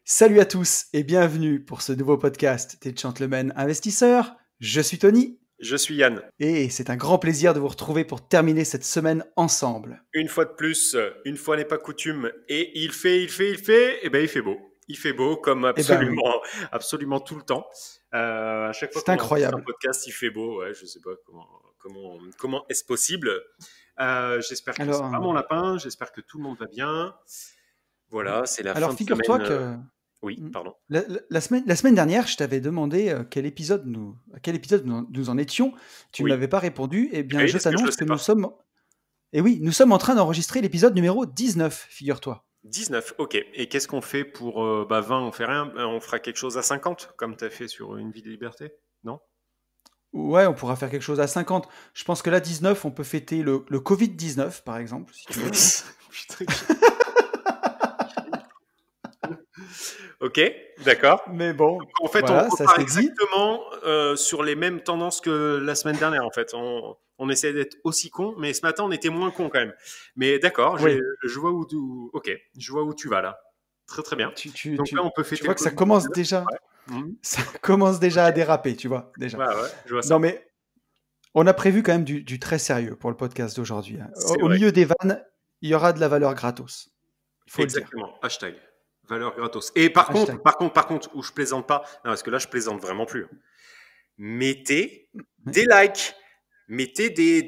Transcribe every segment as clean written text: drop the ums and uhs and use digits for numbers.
Salut à tous et bienvenue pour ce nouveau podcast des Gentlemen Investisseurs. Je suis Tony Je suis Yann. et c'est un grand plaisir de vous retrouver pour terminer cette semaine ensemble. Une fois de plus, une fois n'est pas coutume, et il fait, et ben il fait beau. Il fait beau comme Eh ben oui, absolument tout le temps. À chaque fois c'est qu'on enregistre un incroyable. podcast, il fait beau. Ouais, je sais pas comment est-ce possible. J'espère que ça Alors, va mon lapin. J'espère que tout le monde va bien. Voilà, c'est la fin alors de semaine. figure-toi que Oui, pardon. la semaine dernière, je t'avais demandé à quel épisode nous en étions. Tu ne Oui. m'avais pas répondu. Eh Eh ben bien, oui, je parce que je le t'annonce que sais pas. nous sommes en train d'enregistrer l'épisode numéro 19, figure-toi. 19, ok. Et qu'est-ce qu'on fait pour 20? On fait rien. On fera quelque chose à 50, comme tu as fait sur Une vie de liberté, non? Ouais, on pourra faire quelque chose à 50. Je pense que là, 19, on peut fêter le Covid-19, par exemple, si tu veux. Putain, ok, d'accord. Mais bon, En fait, on voilà, ça repart c'est dit. exactement sur les mêmes tendances que la semaine dernière. En fait, on essaie d'être aussi con, mais ce matin, on était moins con quand même. Mais d'accord, Oui, je vois ok, je vois où tu vas là. Très très bien. Donc là, on peut tu fêter le vois que ça Covid. commence déjà, Ouais. Mhm. ça commence déjà Ok. à déraper, tu vois, déjà. Ouais, ouais, je vois Non, ça. mais on a prévu quand même du très sérieux pour le podcast d'aujourd'hui, hein. C'est Au vrai. milieu des vannes, il y aura de la valeur gratos. Il faut le dire. Exactement. Hashtag. Valeur gratos. Et par contre, Hashtag. où je plaisante pas, non, parce que là, je plaisante vraiment plus. Mettez Ouais. des likes, mettez des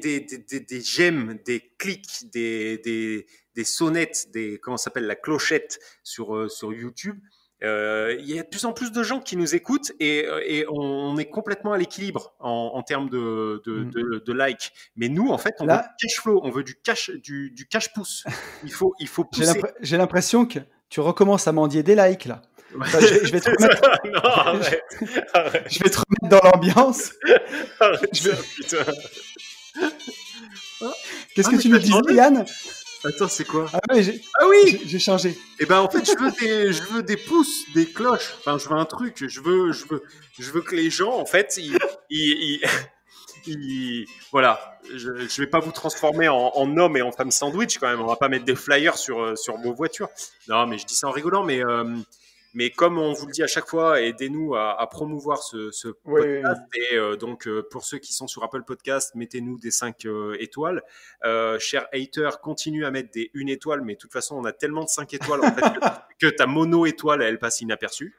j'aime, des clics, des sonnettes, comment ça s'appelle, la clochette sur YouTube. Il y a de plus en plus de gens qui nous écoutent et on est complètement à l'équilibre en termes Mm. de likes. Mais nous, en fait, on veut du Là, cash flow, on veut du cash pouce. Il faut pousser. j'ai l'impression que tu recommences à mendier des likes, là. Enfin, je vais te C'est ça. remettre, Non, je, arrête, je arrête, vais te remettre dans l'ambiance. arrête Je ça, vais... putain. Qu'est-ce Ah, que mais tu tu nous as disais, changé? Yann? Attends, c'est quoi? Ah oui, Ah oui! j'ai changé. Eh ben, en fait, je veux des pouces, des cloches. Enfin, je veux un truc. Je veux que les gens, en fait, ils- voilà. Je vais pas vous transformer en homme et en femme sandwich quand même. On va pas mettre des flyers sur vos voitures. Non, mais je dis ça en rigolant. Mais comme on vous le dit à chaque fois, aidez-nous à promouvoir ce Oui, oui, podcast. oui. Et donc, pour ceux qui sont sur Apple Podcast, mettez-nous des 5 étoiles. Cher hater, continue à mettre des 1 étoile, mais de toute façon, on a tellement de 5 étoiles en fait, que ta mono étoile, elle passe inaperçue.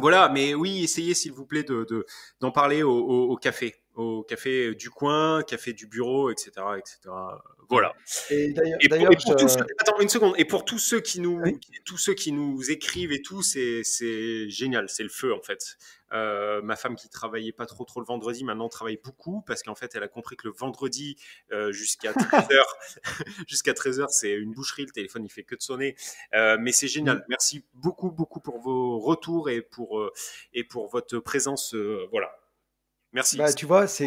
Voilà, mais oui, essayez s'il vous plaît d'en parler au café du coin, café du bureau, etc., etc. Ouais. Voilà. Et Et d'ailleurs, pour tous ceux, attends une seconde, et pour oui. tous ceux qui nous écrivent et tout, c'est génial, c'est le feu en fait. Ma femme qui travaillait pas trop le vendredi, maintenant travaille beaucoup parce qu'en fait elle a compris que le vendredi jusqu'à 13h, jusqu'à 13h c'est une boucherie, le téléphone il fait que de sonner. Mais c'est Mm. génial. Merci beaucoup pour vos retours et pour votre présence. Voilà. Merci. Bah, tu vois, c'est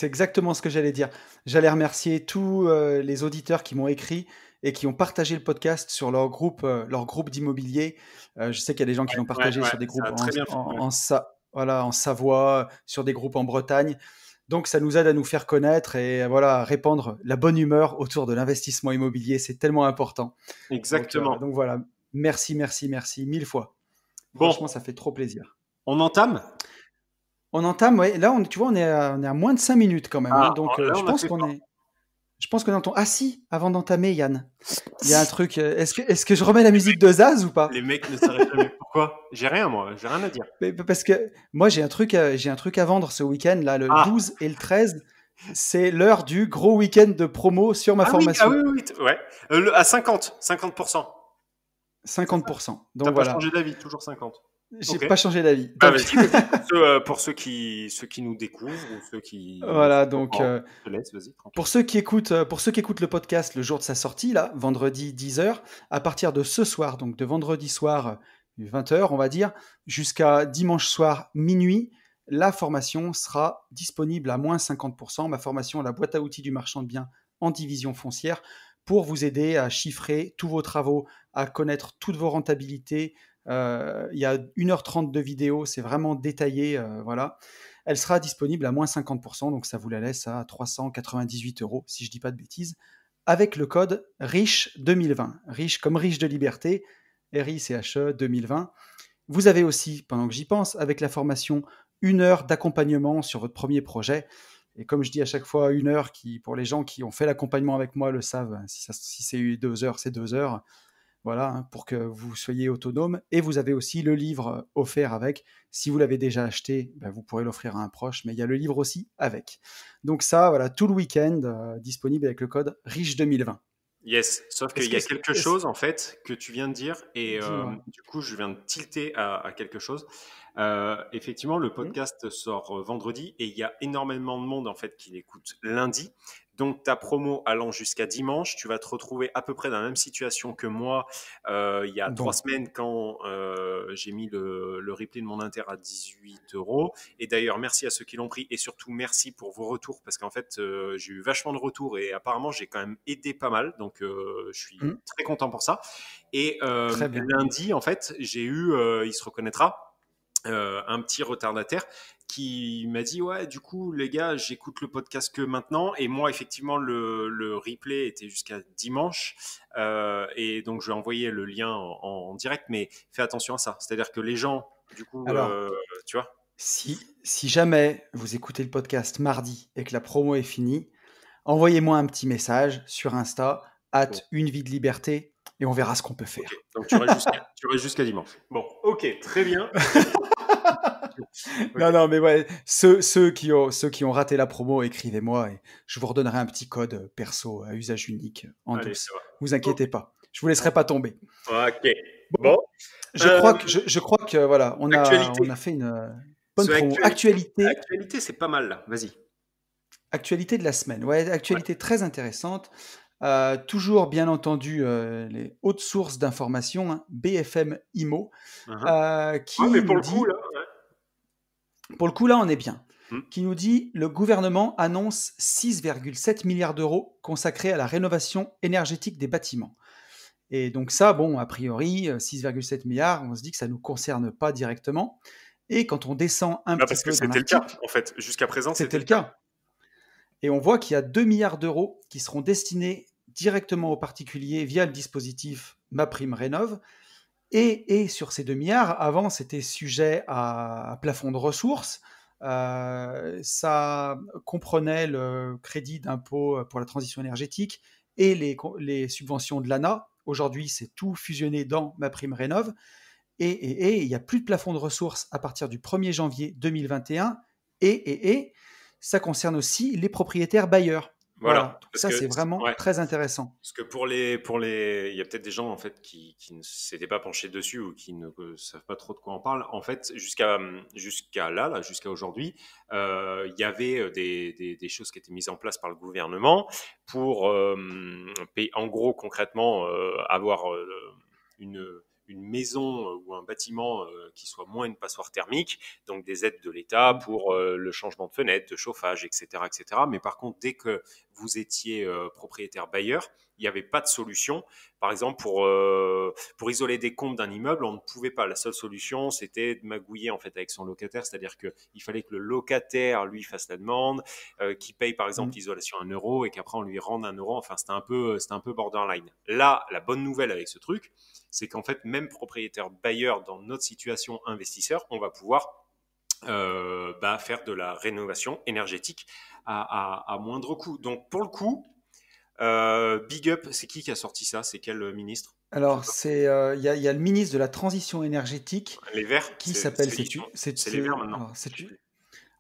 exactement ce que j'allais dire. J'allais remercier tous les auditeurs qui m'ont écrit et qui ont partagé le podcast sur leur groupe d'immobilier. Je sais qu'il y a des gens qui l'ont partagé Ouais, sur des ça groupes a très bien fait. Ouais. voilà, en Savoie, sur des groupes en Bretagne. Donc, ça nous aide à nous faire connaître et voilà, à répandre la bonne humeur autour de l'investissement immobilier. C'est tellement important. Exactement. Donc voilà, merci, 1000 fois. Bon, Franchement, ça fait trop plaisir. on entame. On entame, ouais. Là, tu vois, on est à moins de 5 minutes quand même, hein. Ah, Donc, là on a fait fort. je pense qu'on entend. Ah si, avant d'entamer, Yann, il y a un truc. Est-ce que je remets la musique de Zaz ou pas? Les mecs ne s'arrêtent jamais. Pourquoi? J'ai rien, moi. J'ai rien à dire. Parce que moi, j'ai un truc à vendre ce week-end, là, le Ah, 12 et le 13. C'est l'heure du gros week-end de promo sur ma ah formation. oui, oui, oui. Ouais. À 50%. 50%. T'as Donc pas voilà, changé d'avis, toujours 50. j'ai Ok. pas changé d'avis. Bah Donc vas-y, vas-y. Pour ceux qui nous découvrent ou ceux qui ne voilà, savent donc pas, je te laisse, vas-y, tranquille. pour ceux qui écoutent le podcast le jour de sa sortie, là, vendredi 10h, à partir de ce soir, donc de vendredi soir 20h, on va dire, jusqu'à dimanche soir minuit, la formation sera disponible à moins 50%. Ma formation, la boîte à outils du marchand de biens en division foncière, pour vous aider à chiffrer tous vos travaux, à connaître toutes vos rentabilités. Il y a 1h30 de vidéo, c'est vraiment détaillé. Voilà. Elle sera disponible à moins 50%, donc ça vous la laisse à 398 euros, si je ne dis pas de bêtises, avec le code RICHE 2020. Riche comme riche de liberté, RICHE 2020. Vous avez aussi, pendant que j'y pense, avec la formation, 1 heure d'accompagnement sur votre premier projet. Et comme je dis à chaque fois, 1 heure qui, pour les gens qui ont fait l'accompagnement avec moi, le savent. Si c'est 2 heures, c'est 2 heures. Voilà, hein, pour que vous soyez autonome. Et vous avez aussi le livre offert avec. Si vous l'avez déjà acheté, ben, vous pourrez l'offrir à un proche, mais il y a le livre aussi avec. Donc ça, voilà, tout le week-end, disponible avec le code RICHE 2020. Yes, sauf qu'il Est-ce y que... a quelque chose en fait que tu viens de dire et Dis-moi. du coup je viens de tilter à quelque chose. Effectivement, le Hmm. podcast sort vendredi et il y a énormément de monde en fait qui l'écoute lundi. Donc ta promo allant jusqu'à dimanche, tu vas te retrouver à peu près dans la même situation que moi il y a 3 semaines quand j'ai mis le replay de mon Inter à 18 €. Et d'ailleurs, merci à ceux qui l'ont pris et surtout merci pour vos retours parce qu'en fait, j'ai eu vachement de retours et apparemment, j'ai quand même aidé pas mal. Donc, je suis Hmm. très content pour ça. Et Très bien. lundi, en fait, j'ai eu, il se reconnaîtra, un petit retardataire qui m'a dit ouais du coup les gars j'écoute le podcast que maintenant et moi effectivement le replay était jusqu'à dimanche et donc je vais envoyer le lien en direct mais fais attention à ça c'est à dire que les gens du coup Alors, tu vois si jamais vous écoutez le podcast mardi et que la promo est finie, envoyez-moi un petit message sur Insta, bon @une vie de liberté, et on verra ce qu'on peut ok faire. donc tu restes jusqu'à dimanche bon ok très bien ok Non, non, mais ouais, ceux qui ont raté la promo, écrivez-moi et je vous redonnerai un petit code perso à usage unique en allez ça douce. va Vous ok inquiétez pas, je vous laisserai pas tomber. ok Bon, bon je euh, crois que, je crois que voilà, on a actualité fait une bonne ce promo. actualité Actualité, actualité c'est pas mal là vas-y actualité de la semaine. Ouais, ouais actualité très intéressante. Toujours bien entendu les hautes sources d'information, hein, BFM IMO, uh-huh. Ouais, mais qui pour nous le coup, là, dit, pour le coup là on est bien, ouais. qui nous dit le gouvernement annonce 6,7 milliards d'euros consacrés à la rénovation énergétique des bâtiments. Et donc ça, bon, a priori, 6,7 milliards, on se dit que ça ne nous concerne pas directement. Et quand on descend un Bah, petit parce que peu dans c'était le cas, l'article, en fait. Jusqu'à présent, c'était c'était le le cas. cas. Et on voit qu'il y a 2 milliards d'euros qui seront destinés directement aux particuliers via le dispositif MaPrimeRénov'. Et sur ces 2 milliards, avant, c'était sujet à plafond de ressources. Ça comprenait le crédit d'impôt pour la transition énergétique et les subventions de l'ANA. Aujourd'hui, c'est tout fusionné dans MaPrimeRénov'. Et il n'y a plus de plafond de ressources à partir du 1er janvier 2021. Et ça concerne aussi les propriétaires bailleurs. Voilà. Voilà, donc Parce ça, que, c'est vraiment ouais. très intéressant. Parce que il y a peut-être des gens, en fait, qui ne s'étaient pas penchés dessus ou qui ne savent pas trop de quoi on parle. En fait, jusqu'à là, jusqu'à aujourd'hui, il y avait des choses qui étaient mises en place par le gouvernement pour payer, en gros, concrètement, avoir une, une maison ou un bâtiment qui soit moins une passoire thermique, donc des aides de l'État Mm. pour le changement de fenêtre, de chauffage, etc., etc. Mais par contre, dès que vous étiez propriétaire bailleur, il n'y avait pas de solution. Par exemple, pour isoler des combles d'un immeuble, on ne pouvait pas. La seule solution, c'était de magouiller en fait avec son locataire, c'est-à-dire qu'il fallait que le locataire lui fasse la demande, qu'il paye par exemple Mm. l'isolation 1 € et qu'après on lui rende 1 €. Enfin, c'était un peu borderline. Là, la bonne nouvelle avec ce truc, c'est qu'en fait, même propriétaire bailleur dans notre situation investisseur, on va pouvoir faire de la rénovation énergétique à moindre coût. Donc pour le coup, Big Up, c'est qui a sorti ça? C'est quel ministre? Tu sais Alors, pas. il y a le ministre de la Transition énergétique Les Verts, qui s'appelle, c'est les Verts maintenant. Je sais sais-tu, plus.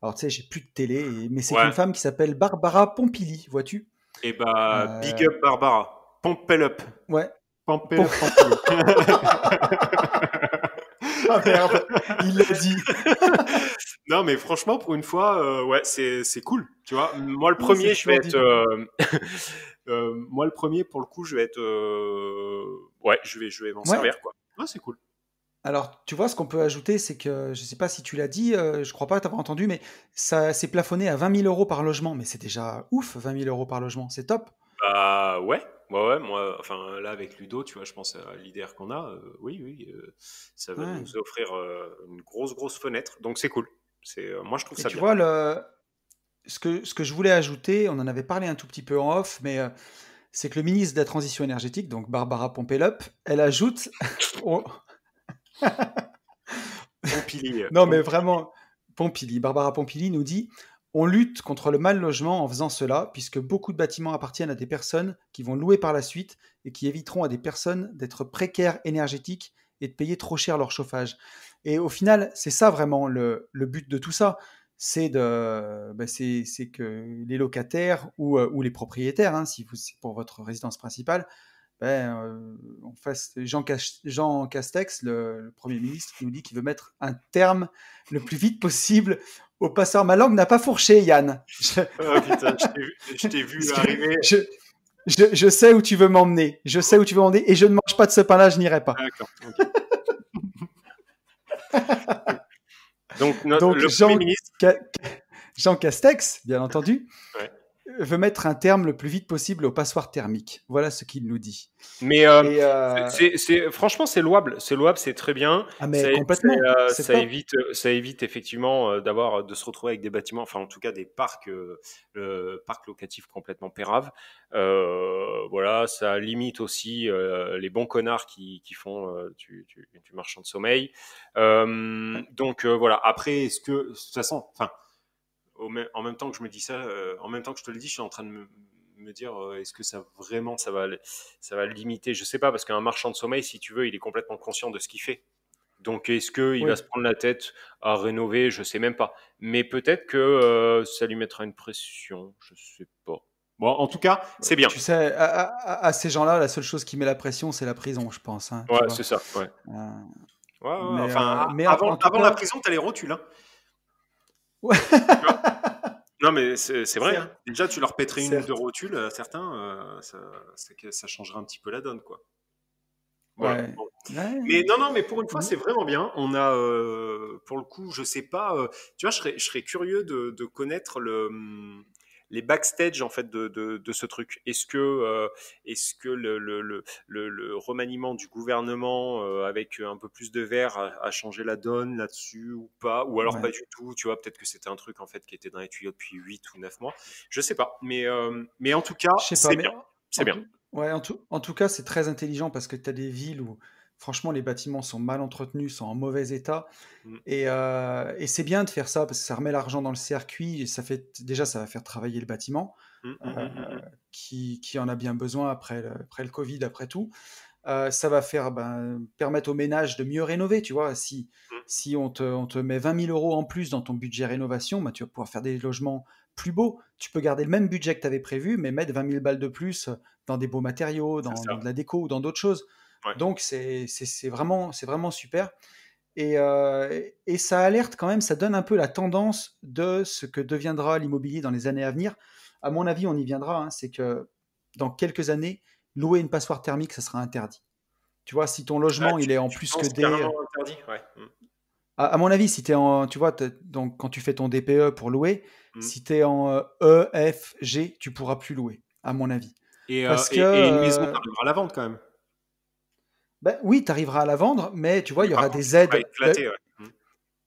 alors tu sais, j'ai plus de télé, mais c'est une Ouais. femme qui s'appelle Barbara Pompili, vois-tu? Et bah Big Euh, Up Barbara, Pompel Up, ouais, Pompel Pom- Up, Pompel Up. Ah merde, il l'a dit. Non, mais franchement, pour une fois, ouais, c'est cool. Tu vois, moi le Ah, c'est premier, je vais toujours être, dit. moi le premier pour le coup, je vais être, ouais, je vais m'en Ouais. servir quoi. Ouais, c'est cool. Alors, tu vois, ce qu'on peut ajouter, c'est que, je sais pas si tu l'as dit, je crois pas t'avoir entendu, mais ça c'est plafonné à 20 000 euros par logement. Mais c'est déjà ouf, 20 000 euros par logement, c'est top. Bah ouais, ouais, moi, enfin là avec Ludo, tu vois, je pense à l'IDR qu'on a, oui, oui, ça va Ouais. nous offrir une grosse fenêtre, donc c'est cool. Moi je trouve Et ça tu bien. vois, ce que je voulais ajouter, on en avait parlé un tout petit peu en off, mais c'est que le ministre de la Transition énergétique, donc Barbara Pompélup, elle ajoute... on- Pompili. Non, mais vraiment, Pompili, Barbara Pompili nous dit: on lutte contre le mal logement en faisant cela, puisque beaucoup de bâtiments appartiennent à des personnes qui vont louer par la suite et qui éviteront à des personnes d'être précaires énergétiques et de payer trop cher leur chauffage. Et au final, c'est ça vraiment le but de tout ça. C'est que les locataires ou les propriétaires, hein, si c'est pour votre résidence principale, on fasse Jean Castex, le Premier ministre, qui nous dit qu'il veut mettre un terme le plus vite possible au passeur. Ma langue n'a pas fourché, Yann. Oh putain, je t'ai vu arriver. Je sais où tu veux m'emmener. Je sais où tu veux m'emmener et je ne mange pas de ce pain-là, je n'irai pas. D'accord. Okay. Donc, Donc le Premier ministre. Jean Castex, bien entendu, Ouais. veut mettre un terme le plus vite possible aux passoires thermiques. Voilà ce qu'il nous dit. Mais franchement, c'est louable. C'est louable, c'est très bien. Ah mais complètement. Ça évite effectivement de se retrouver avec des bâtiments, enfin en tout cas des parcs locatifs complètement péraves. Voilà, ça limite aussi les bons connards qui font du marchand de sommeil. Donc voilà. Après, est-ce que de toute façon, enfin, en même temps que je me dis ça, en même temps que je te le dis, je suis en train de me dire est-ce que ça va limiter, je sais pas, parce qu'un marchand de sommeil, si tu veux, il est complètement conscient de ce qu'il fait. Donc est-ce qu'il va se prendre la tête à rénover, je sais même pas. Mais peut-être que ça lui mettra une pression, je sais pas. Bon, en tout cas, c'est bien. Tu sais, à ces gens-là, la seule chose qui met la pression, c'est la prison, je pense. Hein, ouais, c'est ça. Ouais. Mais, enfin, mais avant cas... la prison, t'as les rotules. Hein. Ouais. Non, mais c'est vrai. Hein. Déjà, tu leur pèterais une ou deux rotules à certains, ça changerait un petit peu la donne, quoi. Voilà. Ouais. Bon. Ouais. Mais non, mais pour une fois, c'est vraiment bien. On a, pour le coup, je sais pas. Tu vois, je serais curieux de connaître les backstage en fait de ce truc. Est-ce que le remaniement du gouvernement avec un peu plus de verre a changé la donne là-dessus ou pas, ou alors pas du tout. Tu vois, peut-être que c'était un truc en fait qui était dans les tuyaux depuis 8 ou 9 mois. Je sais pas. Mais en tout cas, c'est bien. C'est bien. Ouais, en tout cas, c'est très intelligent parce que tu as des villes où, franchement, les bâtiments sont mal entretenus, sont en mauvais état. Et c'est bien de faire ça parce que ça remet l'argent dans le circuit et ça va faire travailler le bâtiment qui en a bien besoin après le Covid, après tout. Ça va permettre aux ménages de mieux rénover, tu vois. Si on te met 20 000 euros en plus dans ton budget rénovation, tu vas pouvoir faire des logements plus beaux. Tu peux garder le même budget que tu avais prévu, mais mettre 20 000 balles de plus dans des beaux matériaux, dans de la déco ou dans d'autres choses. Ouais. Donc, c'est vraiment super. Et ça alerte quand même, ça donne un peu la tendance de ce que deviendra l'immobilier dans les années à venir. À mon avis, on y viendra. Hein, c'est que dans quelques années, louer une passoire thermique, ça sera interdit. Tu vois, si ton logement, il est en plus que D. Interdit, ouais. À mon avis, si tu es en. Tu vois, donc, quand tu fais ton DPE pour louer, si tu es en E, F, G, tu pourras plus louer, à mon avis. Et une maison, tu arriveras à la vendre quand même. Oui, tu arriveras à la vendre, mais tu vois, il y aura des aides. Éclaté,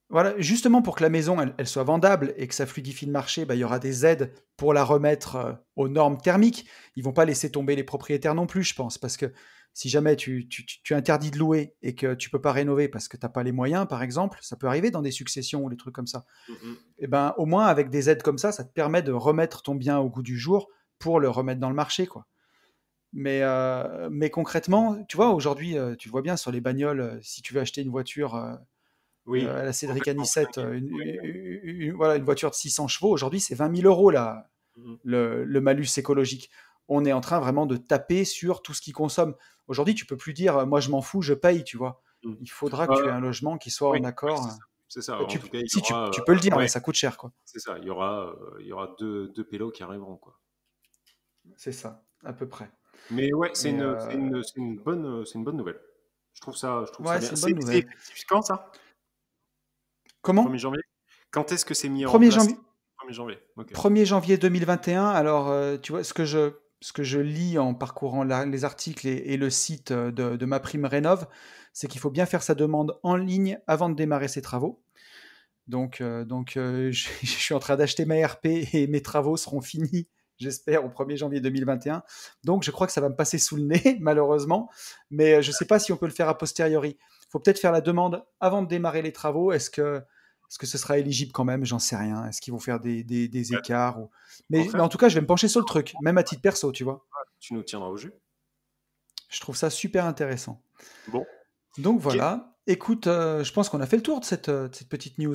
Voilà, justement pour que la maison elle soit vendable et que ça fluidifie le marché, il y aura des aides pour la remettre aux normes thermiques. Ils vont pas laisser tomber les propriétaires non plus, je pense, parce que si jamais tu interdis de louer et que tu peux pas rénover parce que tu n'as pas les moyens, par exemple, ça peut arriver dans des successions ou des trucs comme ça. Et au moins avec des aides comme ça te permet de remettre ton bien au goût du jour pour le remettre dans le marché, quoi. Mais concrètement, tu vois, aujourd'hui, tu vois bien sur les bagnoles, si tu veux acheter une voiture à la Cédric Anissette, une voiture de 600 chevaux, aujourd'hui c'est 20 000 euros là, le malus écologique. On est en train vraiment de taper sur tout ce qui consomme. Aujourd'hui, tu peux plus dire moi je m'en fous, je paye, tu vois. Il faudra que tu aies un logement qui soit en accord. C'est ça. Tu peux le dire, mais ça coûte cher, quoi. C'est ça. Il y aura deux pélos qui arriveront, quoi. C'est ça, à peu près. Mais ouais, c'est une bonne nouvelle. Je trouve ça bien. C'est une bonne nouvelle. C'est effectif quand ça? Comment? 1er janvier. Quand est-ce que c'est mis en 1er place? janvier. 1er janvier. Okay. 1er janvier 2021. Alors, tu vois, ce que je lis en parcourant les articles et le site de MaPrimeRénov', c'est qu'il faut bien faire sa demande en ligne avant de démarrer ses travaux. Donc je suis en train d'acheter ma RP et mes travaux seront finis j'espère, au 1er janvier 2021. Donc, je crois que ça va me passer sous le nez, malheureusement. Mais je ne sais pas si on peut le faire a posteriori. Il faut peut-être faire la demande avant de démarrer les travaux. Est-ce que ce sera éligible quand même? J'en sais rien. Est-ce qu'ils vont faire des Ouais. écarts Au mais contraire, en tout cas, je vais me pencher sur le truc, même à titre perso, tu vois. tu nous tiendras au jus. Je trouve ça super intéressant. Bon, Donc Qu'est- voilà. Écoute, je pense qu'on a fait le tour de cette petite news.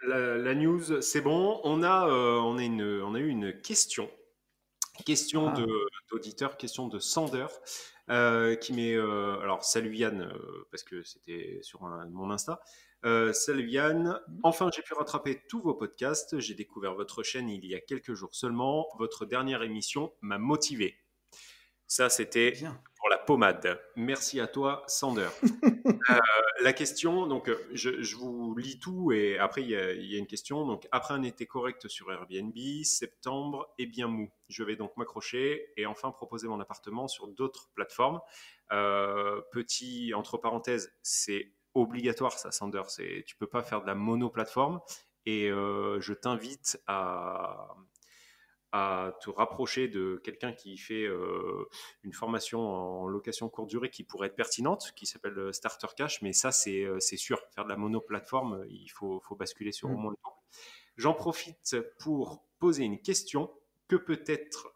la news, c'est bon. On a eu une question Ah, d'auditeur, question de Sander, qui met, alors salut Yann, parce que c'était sur mon Insta. Salut Yann, enfin j'ai pu rattraper tous vos podcasts. J'ai découvert votre chaîne il y a quelques jours seulement. Votre dernière émission m'a motivé. Ça, c'était bien. pour la pommade. Merci à toi, Sander. La question, donc je vous lis tout et après il y a une question. Donc après un été correct sur Airbnb, septembre est bien mou. Je vais donc m'accrocher et enfin proposer mon appartement sur d'autres plateformes. Petit entre parenthèses, c'est obligatoire ça, Sander. Tu peux pas faire de la monoplateforme et je t'invite à te rapprocher de quelqu'un qui fait une formation en location courte durée qui pourrait être pertinente, qui s'appelle Starter Cash, mais ça, c'est sûr. Faire de la monoplateforme, il faut basculer sur au Mm. moins le temps. J'en profite pour poser une question que peut-être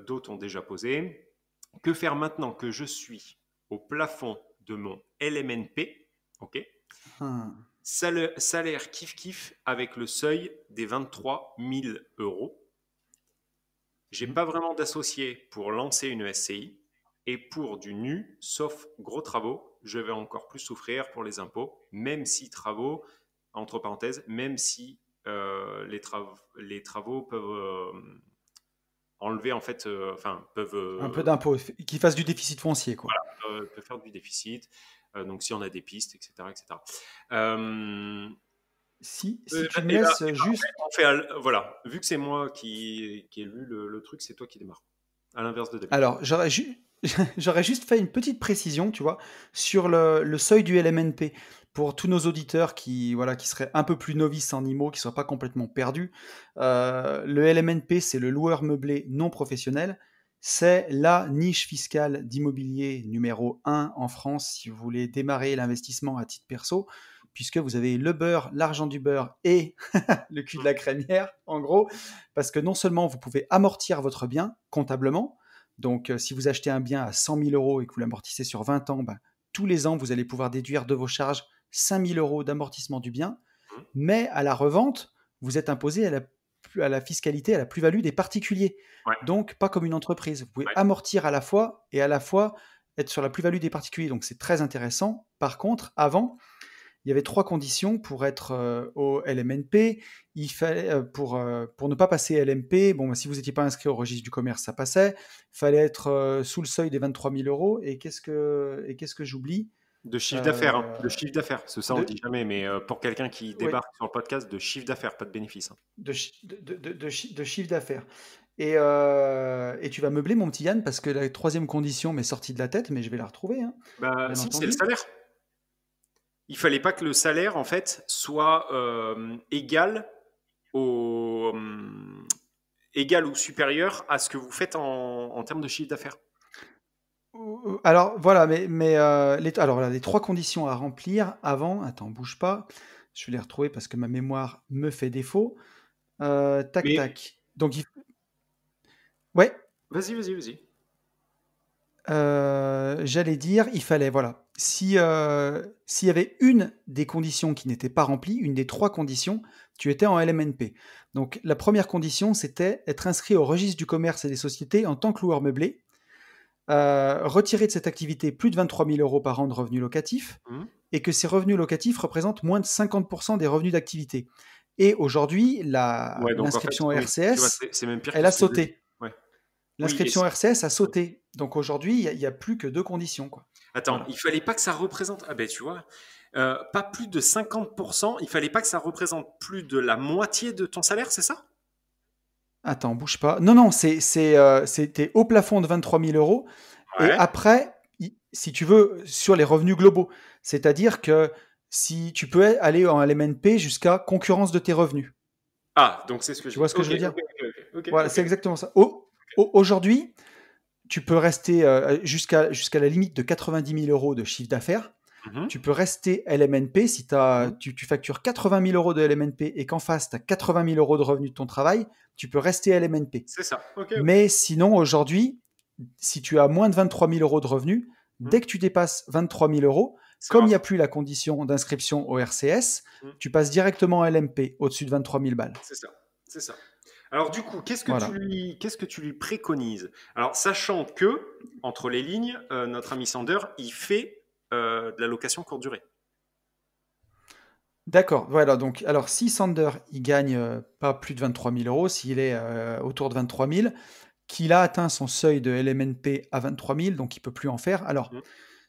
d'autres ont déjà posée. Que faire maintenant que je suis au plafond de mon LMNP, ok, Ah. salaire kiff-kiff avec le seuil des 23 000 euros. J'ai pas vraiment d'associé pour lancer une SCI et pour du nu, sauf gros travaux, je vais encore plus souffrir pour les impôts, même si travaux, entre parenthèses, même si les travaux peuvent enlever en fait, enfin peuvent Un peu d'impôt, qui fasse du déficit foncier, quoi. peuvent faire du déficit. Donc si on a des pistes, etc., etc. Euh, Si tu me et laisses juste. voilà, vu que c'est moi qui ai lu le truc, c'est toi qui démarre, à l'inverse de d'habitude. Alors, j'aurais juste fait une petite précision, tu vois, sur le seuil du LMNP. Pour tous nos auditeurs voilà, qui seraient un peu plus novices en IMO, qui ne soient pas complètement perdus, le LMNP, c'est le loueur meublé non professionnel. C'est la niche fiscale d'immobilier numéro 1 en France si vous voulez démarrer l'investissement à titre perso, puisque vous avez le beurre, l'argent du beurre et le cul de la crémière, en gros, parce que non seulement vous pouvez amortir votre bien comptablement, donc si vous achetez un bien à 100 000 euros et que vous l'amortissez sur 20 ans, bah, tous les ans, vous allez pouvoir déduire de vos charges 5 000 euros d'amortissement du bien, Mhm. mais à la revente, vous êtes imposé à la fiscalité, à la plus-value des particuliers. Ouais, Donc, pas comme une entreprise. Vous pouvez ouais. amortir à la fois et à la fois être sur la plus-value des particuliers. Donc, c'est très intéressant. Par contre, avant, il y avait 3 conditions pour être au LMNP. Il fallait, pour ne pas passer LMP, bon, si vous n'étiez pas inscrit au registre du commerce, ça passait. Il fallait être sous le seuil des 23 000 euros. Et qu'est-ce que j'oublie? De chiffre d'affaires, hein. Euh, De chiffre d'affaires. C'est ça, on le de, dit jamais, mais pour quelqu'un qui oui, débarque sur le podcast, de chiffre d'affaires, pas de bénéfice, hein. de chiffre d'affaires. Et tu vas meubler, mon petit Yann, parce que la troisième condition m'est sortie de la tête, mais je vais la retrouver, hein, Bah, bien si, c'est le entendu. salaire. Il fallait pas que le salaire, en fait, soit égal égal ou supérieur à ce que vous faites en termes de chiffre d'affaires. Alors voilà, alors, voilà, les 3 conditions à remplir avant. Attends, bouge pas. Je vais les retrouver parce que ma mémoire me fait défaut. Tac, Mais tac. Donc, ouais, vas-y, vas-y, vas-y. j'allais dire, il fallait, voilà, s'il y avait une des conditions qui n'était pas remplie, une des 3 conditions, tu étais en LMNP. Donc, la première condition, c'était être inscrit au registre du commerce et des sociétés en tant que loueur meublé. Retirer de cette activité plus de 23 000 euros par an de revenus locatifs Mhm. et que ces revenus locatifs représentent moins de 50% des revenus d'activité. Et aujourd'hui, Ouais, donc en fait, l'inscription au oui, tu vois, RCS, c'est même pire elle que a ce que je dis. sauté. Ouais. Oui, L'inscription au RCS a sauté. Donc aujourd'hui, il n'y a plus que 2 conditions, quoi. attends, Voilà. il fallait pas que ça représente. Ah ben tu vois, pas plus de 50%. Il fallait pas que ça représente plus de la moitié de ton salaire, c'est ça? Attends, bouge pas. Non, non, c'était au plafond de 23 000 euros. Et Ouais. après, si tu veux, sur les revenus globaux. C'est-à-dire que si tu peux aller en LMNP jusqu'à concurrence de tes revenus. Ah, donc c'est ce que je Tu dis. vois ce que Ok, je veux dire? ok, ok, ok. Voilà, ok. c'est exactement ça. Aujourd'hui, tu peux rester jusqu'à la limite de 90 000 euros de chiffre d'affaires. Mhm, Tu peux rester LMNP si mhm. tu factures 80 000 euros de LMNP et qu'en face, tu as 80 000 euros de revenus de ton travail, tu peux rester LMNP. C'est ça. Ok, ok. Mais sinon, aujourd'hui, si tu as moins de 23 000 euros de revenus, Mhm. dès que tu dépasses 23 000 euros, C'est comme il n'y a rare. plus la condition d'inscription au RCS, Mhm. tu passes directement à LMP au-dessus de 23 000 balles. C'est ça. C'est ça. Alors du coup, Voilà. qu'est-ce que tu lui préconises? Alors sachant que entre les lignes, notre ami Sander, il fait de la location courte durée. D'accord, voilà. Donc, alors, si Sander, il gagne pas plus de 23 000 euros, s'il est autour de 23 000, qu'il a atteint son seuil de LMNP à 23 000, donc il peut plus en faire, alors, Mhm.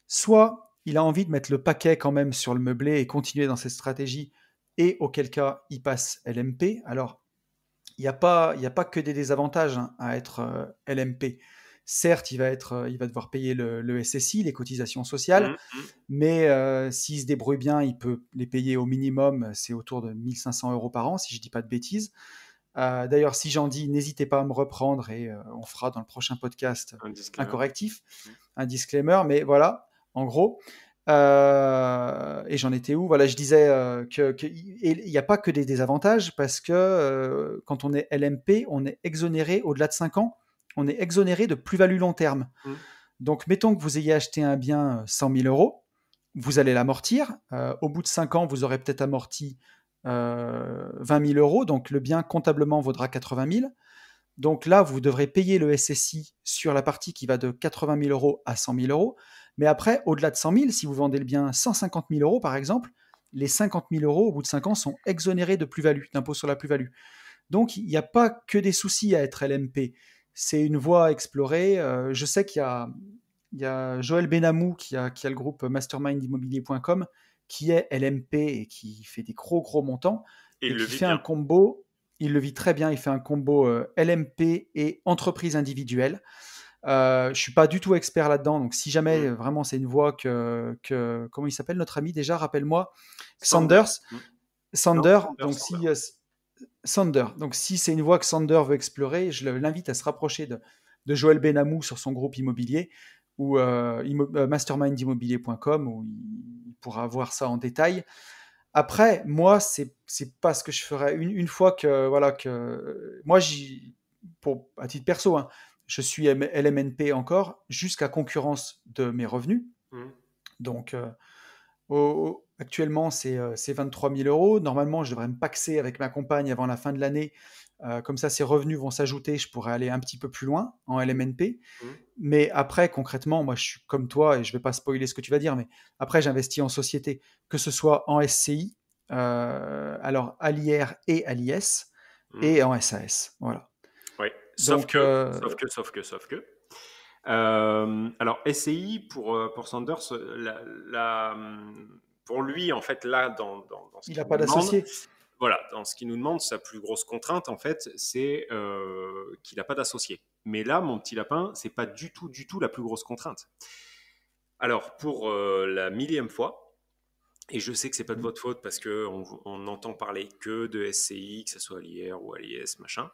soit il a envie de mettre le paquet quand même sur le meublé et continuer dans cette stratégie, et auquel cas, il passe LMP. Alors, il y a pas que des désavantages hein, à être LMP. Certes, il va devoir payer le SSI, les cotisations sociales, Mhm. Mhm. mais s'il se débrouille bien, il peut les payer au minimum, c'est autour de 1500 euros par an, si je ne dis pas de bêtises. D'ailleurs, si j'en dis, n'hésitez pas à me reprendre et on fera dans le prochain podcast Un un disclaimer. correctif, Mhm. un disclaimer, mais voilà, en gros. Et j'en étais où? Voilà, je disais il n'y a pas que des désavantages parce que quand on est LMP, on est exonéré au-delà de 5 ans, on est exonéré de plus-value long terme. Mhm. Donc, mettons que vous ayez acheté un bien 100 000 euros, vous allez l'amortir. Au bout de 5 ans, vous aurez peut-être amorti 20 000 euros, donc le bien comptablement vaudra 80 000. Donc là, vous devrez payer le SSI sur la partie qui va de 80 000 euros à 100 000 euros. Mais après, au-delà de 100 000, si vous vendez le bien 150 000 euros, par exemple, les 50 000 euros, au bout de 5 ans, sont exonérés de plus-value, d'impôt sur la plus-value. Donc, il n'y a pas que des soucis à être LMP. C'est une voie à explorer. Je sais qu'il y a Joël Benamou qui a le groupe mastermindimmobilier.com qui est LMP et qui fait des gros gros montants Et et il le qui vit fait un bien. combo. Il le vit très bien. Il fait un combo LMP et entreprise individuelle. Je suis pas du tout expert là-dedans, donc si jamais Mhm. vraiment c'est une voie comment il s'appelle notre ami déjà, rappelle-moi, Sander. Sanders, Mhm. Non, Sander. Sander, Donc Sander. si c'est une voie que Sander veut explorer, je l'invite à se rapprocher de Joël Benamou sur son groupe immobilier ou mastermindimmobilier.com où il pourra voir ça en détail. Après, moi, c'est pas ce que je ferais une fois que voilà que moi pour à titre perso, hein, je suis LMNP encore jusqu'à concurrence de mes revenus. Mhm. Donc actuellement, c'est 23 000 euros. Normalement, je devrais me paxer avec ma compagne avant la fin de l'année. Comme ça, ces revenus vont s'ajouter. Je pourrais aller un petit peu plus loin en LMNP. Mhm. Mais après, concrètement, moi, je suis comme toi et je ne vais pas spoiler ce que tu vas dire. Mais après, j'investis en société, que ce soit en SCI, alors à l'IR et à l'IS, Mhm. et en SAS. Voilà. Oui. Donc, Sauf que. Alors, SCI, pour Sanders, pour lui, en fait, là, dans ce il qu'il n'a nous pas demande, d'associé. voilà, dans ce qu'il nous demande, sa plus grosse contrainte, en fait, c'est qu'il n'a pas d'associé. Mais là, mon petit lapin, c'est pas du tout la plus grosse contrainte. Alors, pour la millième fois, et je sais que c'est pas de votre faute parce que on entend parler que de SCI, que ce soit à l'IR ou à l'IS, machin.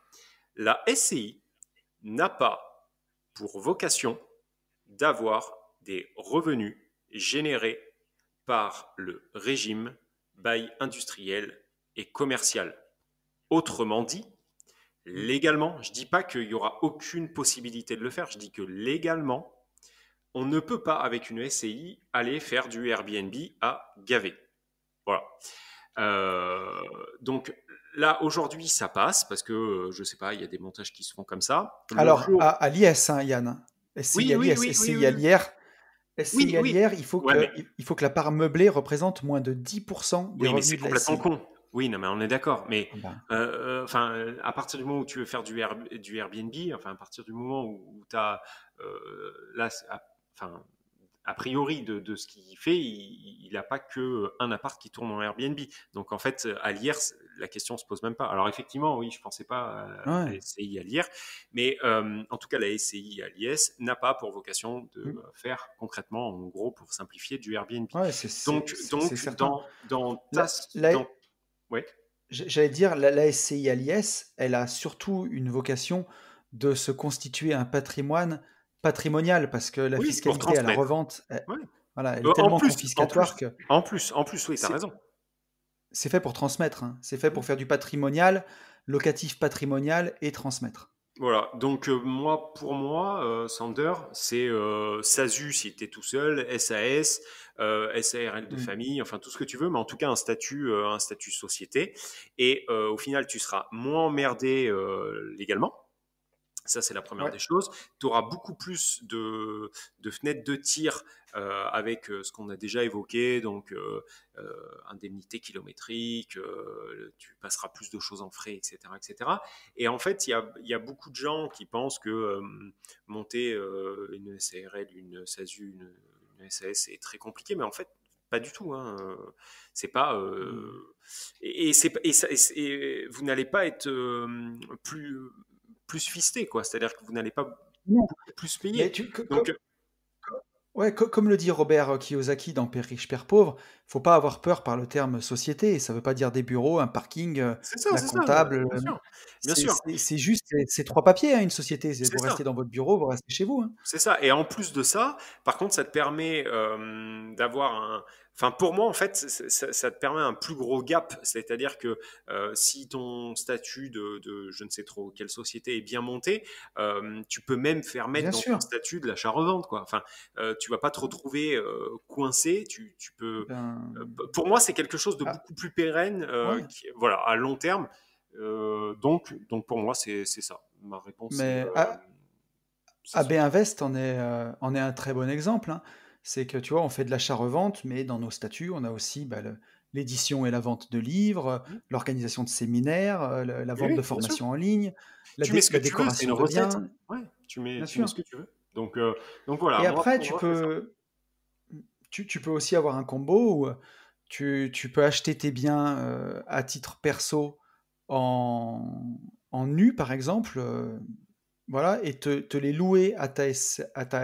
La SCI n'a pas pour vocation d'avoir des revenus générés par le régime bail industriel et commercial. Autrement dit, légalement, je ne dis pas qu'il n'y aura aucune possibilité de le faire, je dis que légalement, on ne peut pas, avec une SCI, aller faire du Airbnb à gaver. Voilà. Euh, donc là, aujourd'hui, ça passe parce que, je ne sais pas, il y a des montages qui se font comme ça. Le Alors, jour. à l'IS, hein, Yann. SCI Oui, à oui, l'IS, oui, oui, SCI à oui. l'IR. Oui, SCI à oui. l'IR, Ouais, mais il faut que la part meublée représente moins de 10% des oui, mais c'est revenus de la complètement SCI. con. Oui, non, mais on est d'accord. Mais Ah ben, enfin, à partir du moment où tu veux faire du Airbnb, enfin, à partir du moment où tu as là, enfin, a priori de ce qu'il fait, il n'a pas que un appart qui tourne en Airbnb. Donc en fait, à l'IR, la question se pose même pas. Alors effectivement, oui, je pensais pas à la ouais. SCI à l'IR, mais en tout cas, la SCI à l'IS n'a pas pour vocation de Mm. faire concrètement, en gros, pour simplifier du Airbnb. Ouais, c'est Donc certain. dans La, la, ouais. J'allais dire, la SCI à l'IS, elle a surtout une vocation de se constituer un patrimoine patrimonial, parce que la Oui, pour fiscalité à la transmettre. revente, Ouais. voilà, elle est En tellement plus, en confiscatoire plus, que en plus, oui, tu as c'est raison. c'est fait pour transmettre, hein. C'est fait Mmh. pour faire du patrimonial, locatif patrimonial et transmettre. Voilà, donc moi, pour moi, Sander, c'est SASU si tu es tout seul, SAS, SARL de Mm. famille, enfin tout ce que tu veux, mais en tout cas un statut société. Et au final, tu seras moins emmerdé légalement. Ça, c'est la première Ouais, des choses. Tu auras beaucoup plus de fenêtres de tir avec ce qu'on a déjà évoqué, donc indemnité kilométrique, tu passeras plus de choses en frais, etc. etc. Et en fait, il y a beaucoup de gens qui pensent que monter une SARL, une SASU, une SAS, c'est très compliqué, mais en fait, pas du tout. Hein. C'est pas. mm. Et vous n'allez pas être plus fisté, quoi. C'est-à-dire que vous n'allez pas Non. beaucoup plus Mais payer. tu, Donc, ouais, comme le dit Robert Kiyosaki dans Père riche, Père pauvre, faut pas avoir peur par le terme société. Ça veut pas dire des bureaux, un parking, la c'est ça, comptable. bien sûr, bien C'est sûr, c'est juste ces trois papiers, hein, une société. c'est Vous ça. restez dans votre bureau, vous restez chez vous, hein. C'est ça. Et en plus de ça, par contre, ça te permet d'avoir un. Enfin, pour moi, en fait, ça te permet un plus gros gap. C'est-à-dire que si ton statut de je ne sais trop quelle société est bien monté, tu peux même faire mettre Bien dans ton sûr. statut de l'achat-revente, quoi. Enfin, tu vas pas te retrouver coincé. Tu peux. Ben, Pour moi, c'est quelque chose de ah, beaucoup plus pérenne, ouais. voilà, à long terme. Donc, pour moi, c'est ça. Ma réponse, Mais c'est AB celui-là. Invest en est un très bon exemple, hein. C'est que tu vois, on fait de l'achat-revente, mais dans nos statuts, on a aussi bah, l'édition et la vente de livres, l'organisation de séminaires, la Oui, vente de oui, bien sûr. formations en ligne, Tu mets ce que la tu veux, c'est une décoration de recette. biens, Ouais, bien tu mets sûr. ce que tu veux. Donc voilà, Et après, pour moi, c'est ça. tu peux aussi avoir un combo où tu peux acheter tes biens à titre perso en, en nu, par exemple, voilà, et te les louer à ta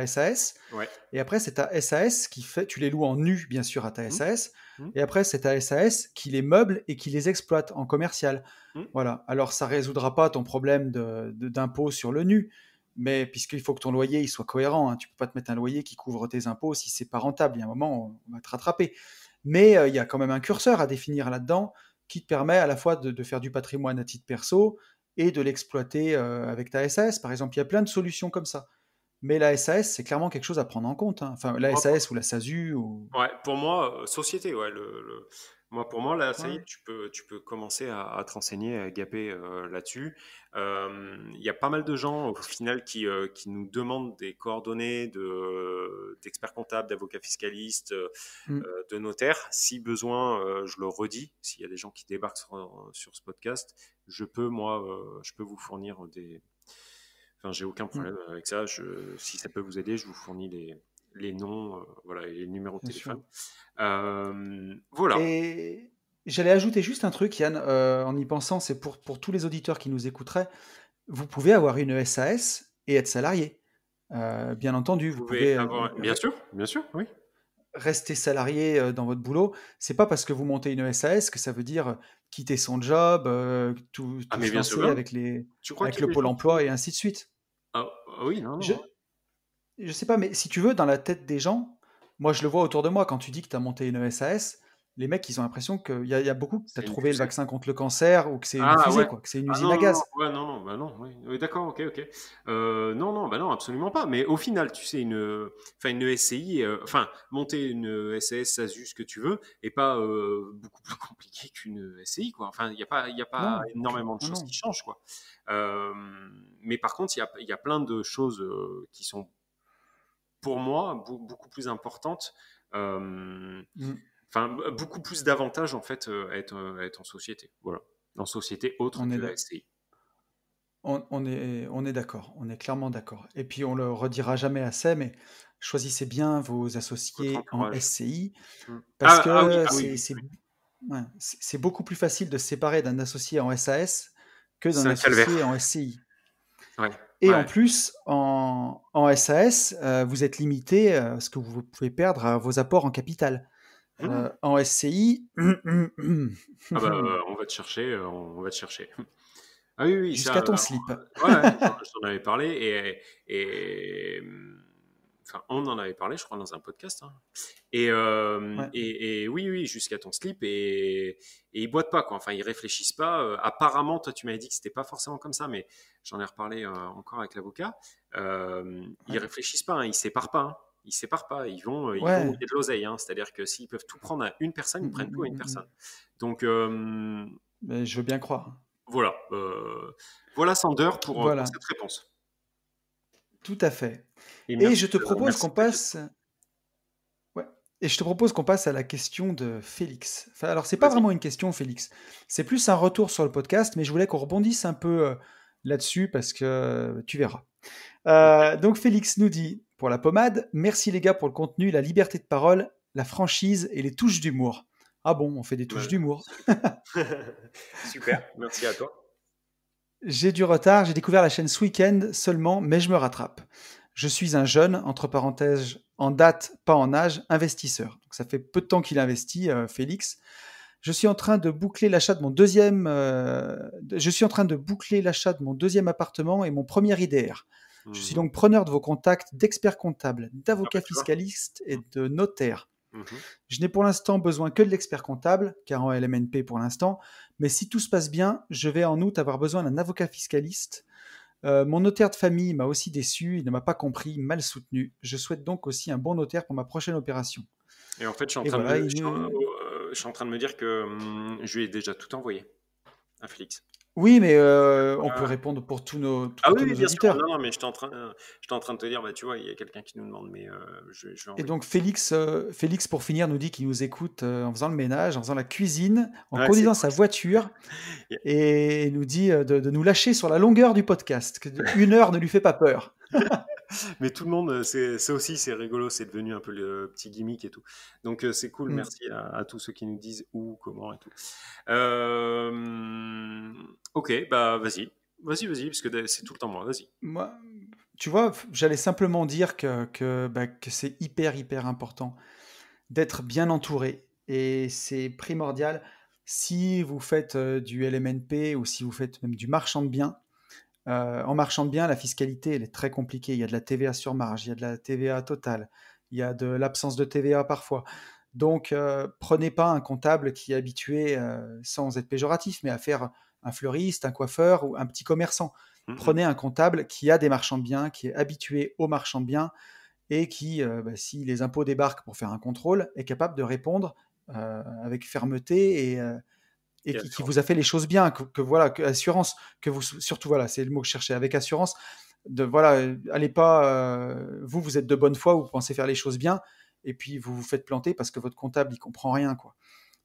SAS. Ouais. Et après, c'est ta SAS qui fait, tu les loues en nu, bien sûr, à ta Hum, SAS. hum, Et après, c'est ta SAS qui les meuble et qui les exploite en commercial. hum. Voilà. Alors, ça résoudra pas ton problème d'impôt sur le nu, mais puisqu'il faut que ton loyer il soit cohérent, hein, tu peux pas te mettre un loyer qui couvre tes impôts si c'est pas rentable. Il y a un moment, on va te rattraper. Mais il y a quand même un curseur à définir là-dedans qui te permet à la fois de faire du patrimoine à titre perso et de l'exploiter avec ta SAS. Par exemple, il y a plein de solutions comme ça. Mais la SAS, c'est clairement quelque chose à prendre en compte, hein. Enfin, la Moi, SAS ou la SASU ou... ouais, pour moi, société, ouais. Moi, pour moi, là, ça y est, Ouais. tu peux commencer à te renseigner, à gaper là-dessus. Il y a pas mal de gens, au final, qui nous demandent des coordonnées d'experts comptables, d'avocats fiscalistes, Mm, de notaires. Si besoin, je le redis, s'il y a des gens qui débarquent sur ce podcast, je peux vous fournir des. Enfin, j'ai aucun mm, problème avec ça. Si ça peut vous aider, je vous fournis les noms, voilà, et les numéros de bien sûr. téléphone. Voilà. Et j'allais ajouter juste un truc, Yann, en y pensant, c'est pour tous les auditeurs qui nous écouteraient, vous pouvez avoir une SAS et être salarié. Bien entendu, Vous vous pouvez pouvez avoir. Bien sûr, oui. rester salarié dans votre boulot. C'est pas parce que vous montez une SAS que ça veut dire quitter son job, Ah, tout mais se bien sûr, lancer non. avec Tu crois avec qu'il y le a des Pôle gens qui. emploi et ainsi de suite. Oui, non, Je, non. Je sais pas, mais si tu veux, dans la tête des gens, moi je le vois autour de moi, quand tu dis que tu as monté une SAS, les mecs, ils ont l'impression qu'il y a beaucoup que tu as C'est une trouvé le fusée. vaccin contre le cancer ou que c'est une Ah fusée, ouais. quoi, que c'est une Ah usine non, à non, non, gaz. ouais, non, non, bah non, oui, oui, d'accord, ok, ok. Non, non, bah non, absolument pas. Mais au final, tu sais, une SCI, enfin, monter une SAS, SASU, ce que tu veux, est pas beaucoup plus compliqué qu'une SCI, quoi. Enfin, il y a pas Non, énormément de non, choses qui non. changent, quoi. Euh, mais par contre, il y a plein de choses qui sont, pour moi, beaucoup plus importantes. Euh, Mm. Enfin, beaucoup plus d'avantages en fait à être en société. Voilà, en société autre On est, que la d'a- SCI. on est d'accord, on est clairement d'accord. Et puis on le redira jamais assez, mais choisissez bien vos Votre associés en entourage. SCI Hmm. parce Oui, que ah oui, oui, oui. ouais, c'est beaucoup plus facile de se séparer d'un associé en SAS que C'est d'un un associé calvaire. en SCI. Ouais, Et en ouais. plus, en SAS, vous êtes limité, ce que vous pouvez perdre à vos apports en capital. en SCI. Ah bah, on va te chercher, on va te chercher. Ah oui, oui, Jusqu'à ça, ton slip. ouais, je t'en avais parlé enfin, on en avait parlé, je crois, dans un podcast, hein. Ouais. Et oui, oui, jusqu'à ton slip et ils boitent pas, quoi. Enfin, ils réfléchissent pas. Apparemment, toi, tu m'avais dit que c'était pas forcément comme ça, mais j'en ai reparlé encore avec l'avocat. Ils Ouais. réfléchissent pas, hein, ils séparent pas, hein. Ils séparent pas. Ils vont où Ouais. il y a de l'oseille, hein. C'est-à-dire que s'ils peuvent tout prendre à une personne, Mm, ils prennent tout à mm, une mm, mm. personne. Donc, Mais je veux bien croire. voilà. Voilà Sander pour Voilà, cette réponse. tout à fait. Et Et je te propose merci qu'on de ta question. passe. Ouais. Et je te propose qu'on passe à la question de Félix. Enfin, alors, c'est pas Vas-y. vraiment une question, Félix. C'est plus un retour sur le podcast, mais je voulais qu'on rebondisse un peu là-dessus parce que tu verras. Ok. Donc, Félix nous dit pour la pommade, merci les gars pour le contenu, la liberté de parole, la franchise et les touches d'humour. Ah bon, on fait des touches Bah, d'humour. super. Super. Merci à toi. J'ai du retard, j'ai découvert la chaîne ce week-end seulement, mais je me rattrape. Je suis un jeune, entre parenthèses, en date, pas en âge, investisseur. Donc ça fait peu de temps qu'il investit, Félix. Je suis en train de boucler l'achat de mon deuxième, je suis en train de boucler l'achat de mon deuxième appartement et mon premier IDR. Je suis Mhm. donc preneur de vos contacts d'experts comptables, Ah bah, d'avocats tu vois. fiscalistes et de notaires. Mhm. Je n'ai pour l'instant besoin que de l'expert comptable, car en LMNP pour l'instant, mais si tout se passe bien, je vais en août avoir besoin d'un avocat fiscaliste. Mon notaire de famille m'a aussi déçu, il ne m'a pas compris, mal soutenu. Je souhaite donc aussi un bon notaire pour ma prochaine opération. Et en fait, Et voilà, je suis en train de me dire que je lui ai déjà tout envoyé à Félix. oui, mais on peut Ouais. répondre Ah pour oui, tous oui, nos bien sûr. auditeurs. Non, non, mais j'étais en train de te dire, bah, tu vois, il y a quelqu'un qui nous demande, mais je vais Et envoyer. donc Félix, pour finir, nous dit qu'il nous écoute en faisant le ménage, en faisant la cuisine, en Ouais, c'est conduisant cool. sa voiture, Yeah. et nous dit de nous lâcher sur la longueur du podcast, que une heure ne lui fait pas peur. Mais tout le monde, ça aussi, c'est rigolo, c'est devenu un peu le petit gimmick et tout. Donc c'est cool, Mm. merci à tous ceux qui nous disent où, comment et tout. Euh, ok, bah vas-y, parce que c'est tout le temps moi, vas-y. Moi, tu vois, j'allais simplement dire que c'est hyper important d'être bien entouré. Et c'est primordial si vous faites du LMNP ou si vous faites même du marchand de biens. En marchand de biens, la fiscalité, elle est très compliquée. Il y a de la TVA sur marge, il y a de la TVA totale, il y a de l'absence de TVA parfois. Donc, prenez pas un comptable qui est habitué, sans être péjoratif, mais à faire un fleuriste, un coiffeur ou un petit commerçant. Mhm. Prenez un comptable qui a des marchands de biens, qui est habitué aux marchands de biens et qui, si les impôts débarquent pour faire un contrôle, est capable de répondre avec fermeté et Et qui vous assurance. a fait les choses bien, voilà, que assurance, que vous surtout voilà, c'est le mot que je cherchais, avec assurance, de voilà, allez pas, vous êtes de bonne foi, vous pensez faire les choses bien, et puis vous vous faites planter parce que votre comptable il comprend rien quoi.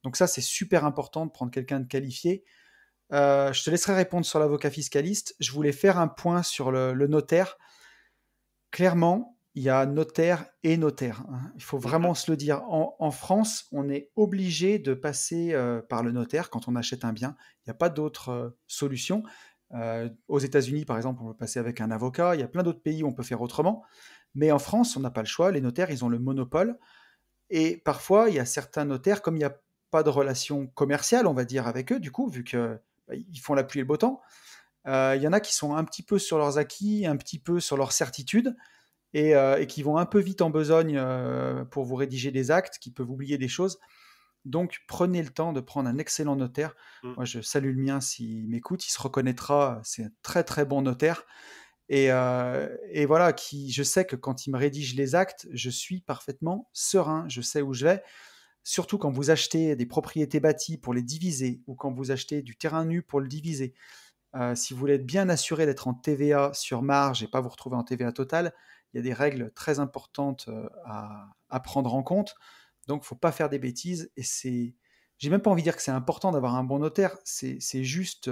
Donc ça c'est super important de prendre quelqu'un de qualifié. Je te laisserai répondre sur l'avocat fiscaliste. Je voulais faire un point sur le notaire. Clairement, il y a notaire et notaire, hein. Il faut Mhm. vraiment se le dire. En France, on est obligé de passer par le notaire quand on achète un bien. Il n'y a pas d'autre solution. Aux États-Unis, par exemple, on peut passer avec un avocat. Il y a plein d'autres pays où on peut faire autrement. Mais en France, on n'a pas le choix. Les notaires, ils ont le monopole. Et parfois, il y a certains notaires, comme il n'y a pas de relation commerciale, on va dire, avec eux, du coup, vu que ils font la pluie et le beau temps, il y en a qui sont un petit peu sur leurs acquis, un petit peu sur leurs certitudes et qui vont un peu vite en besogne pour vous rédiger des actes, qui peuvent oublier des choses. Donc prenez le temps de prendre un excellent notaire. Mhm. Moi, je salue le mien s'il m'écoute, il se reconnaîtra. C'est un très très bon notaire. Et voilà, je sais que quand il me rédige les actes, je suis parfaitement serein. Je sais où je vais. Surtout quand vous achetez des propriétés bâties pour les diviser ou quand vous achetez du terrain nu pour le diviser. Si vous voulez être bien assuré d'être en TVA sur marge et pas vous retrouver en TVA totale, il y a des règles très importantes à prendre en compte. Donc, il ne faut pas faire des bêtises. Et j'ai même pas envie de dire que c'est important d'avoir un bon notaire. C'est juste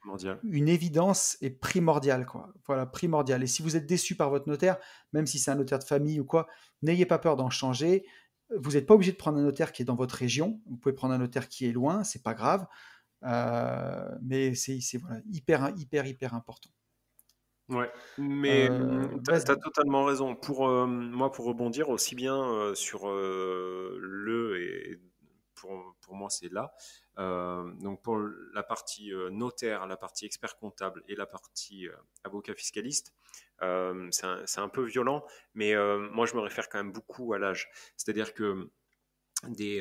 Primordial. une évidence et primordiale, quoi. Voilà, primordial. Et si vous êtes déçu par votre notaire, même si c'est un notaire de famille ou quoi, n'ayez pas peur d'en changer. Vous n'êtes pas obligé de prendre un notaire qui est dans votre région. Vous pouvez prendre un notaire qui est loin, c'est pas grave. Mais c'est voilà, hyper important. Ouais, mais tu as Vas-y. totalement raison. Moi, pour rebondir aussi bien sur et pour moi, c'est là. Donc, pour la partie notaire, la partie expert comptable et la partie avocat fiscaliste, c'est un peu violent, mais moi, je me réfère quand même beaucoup à l'âge. C'est-à-dire que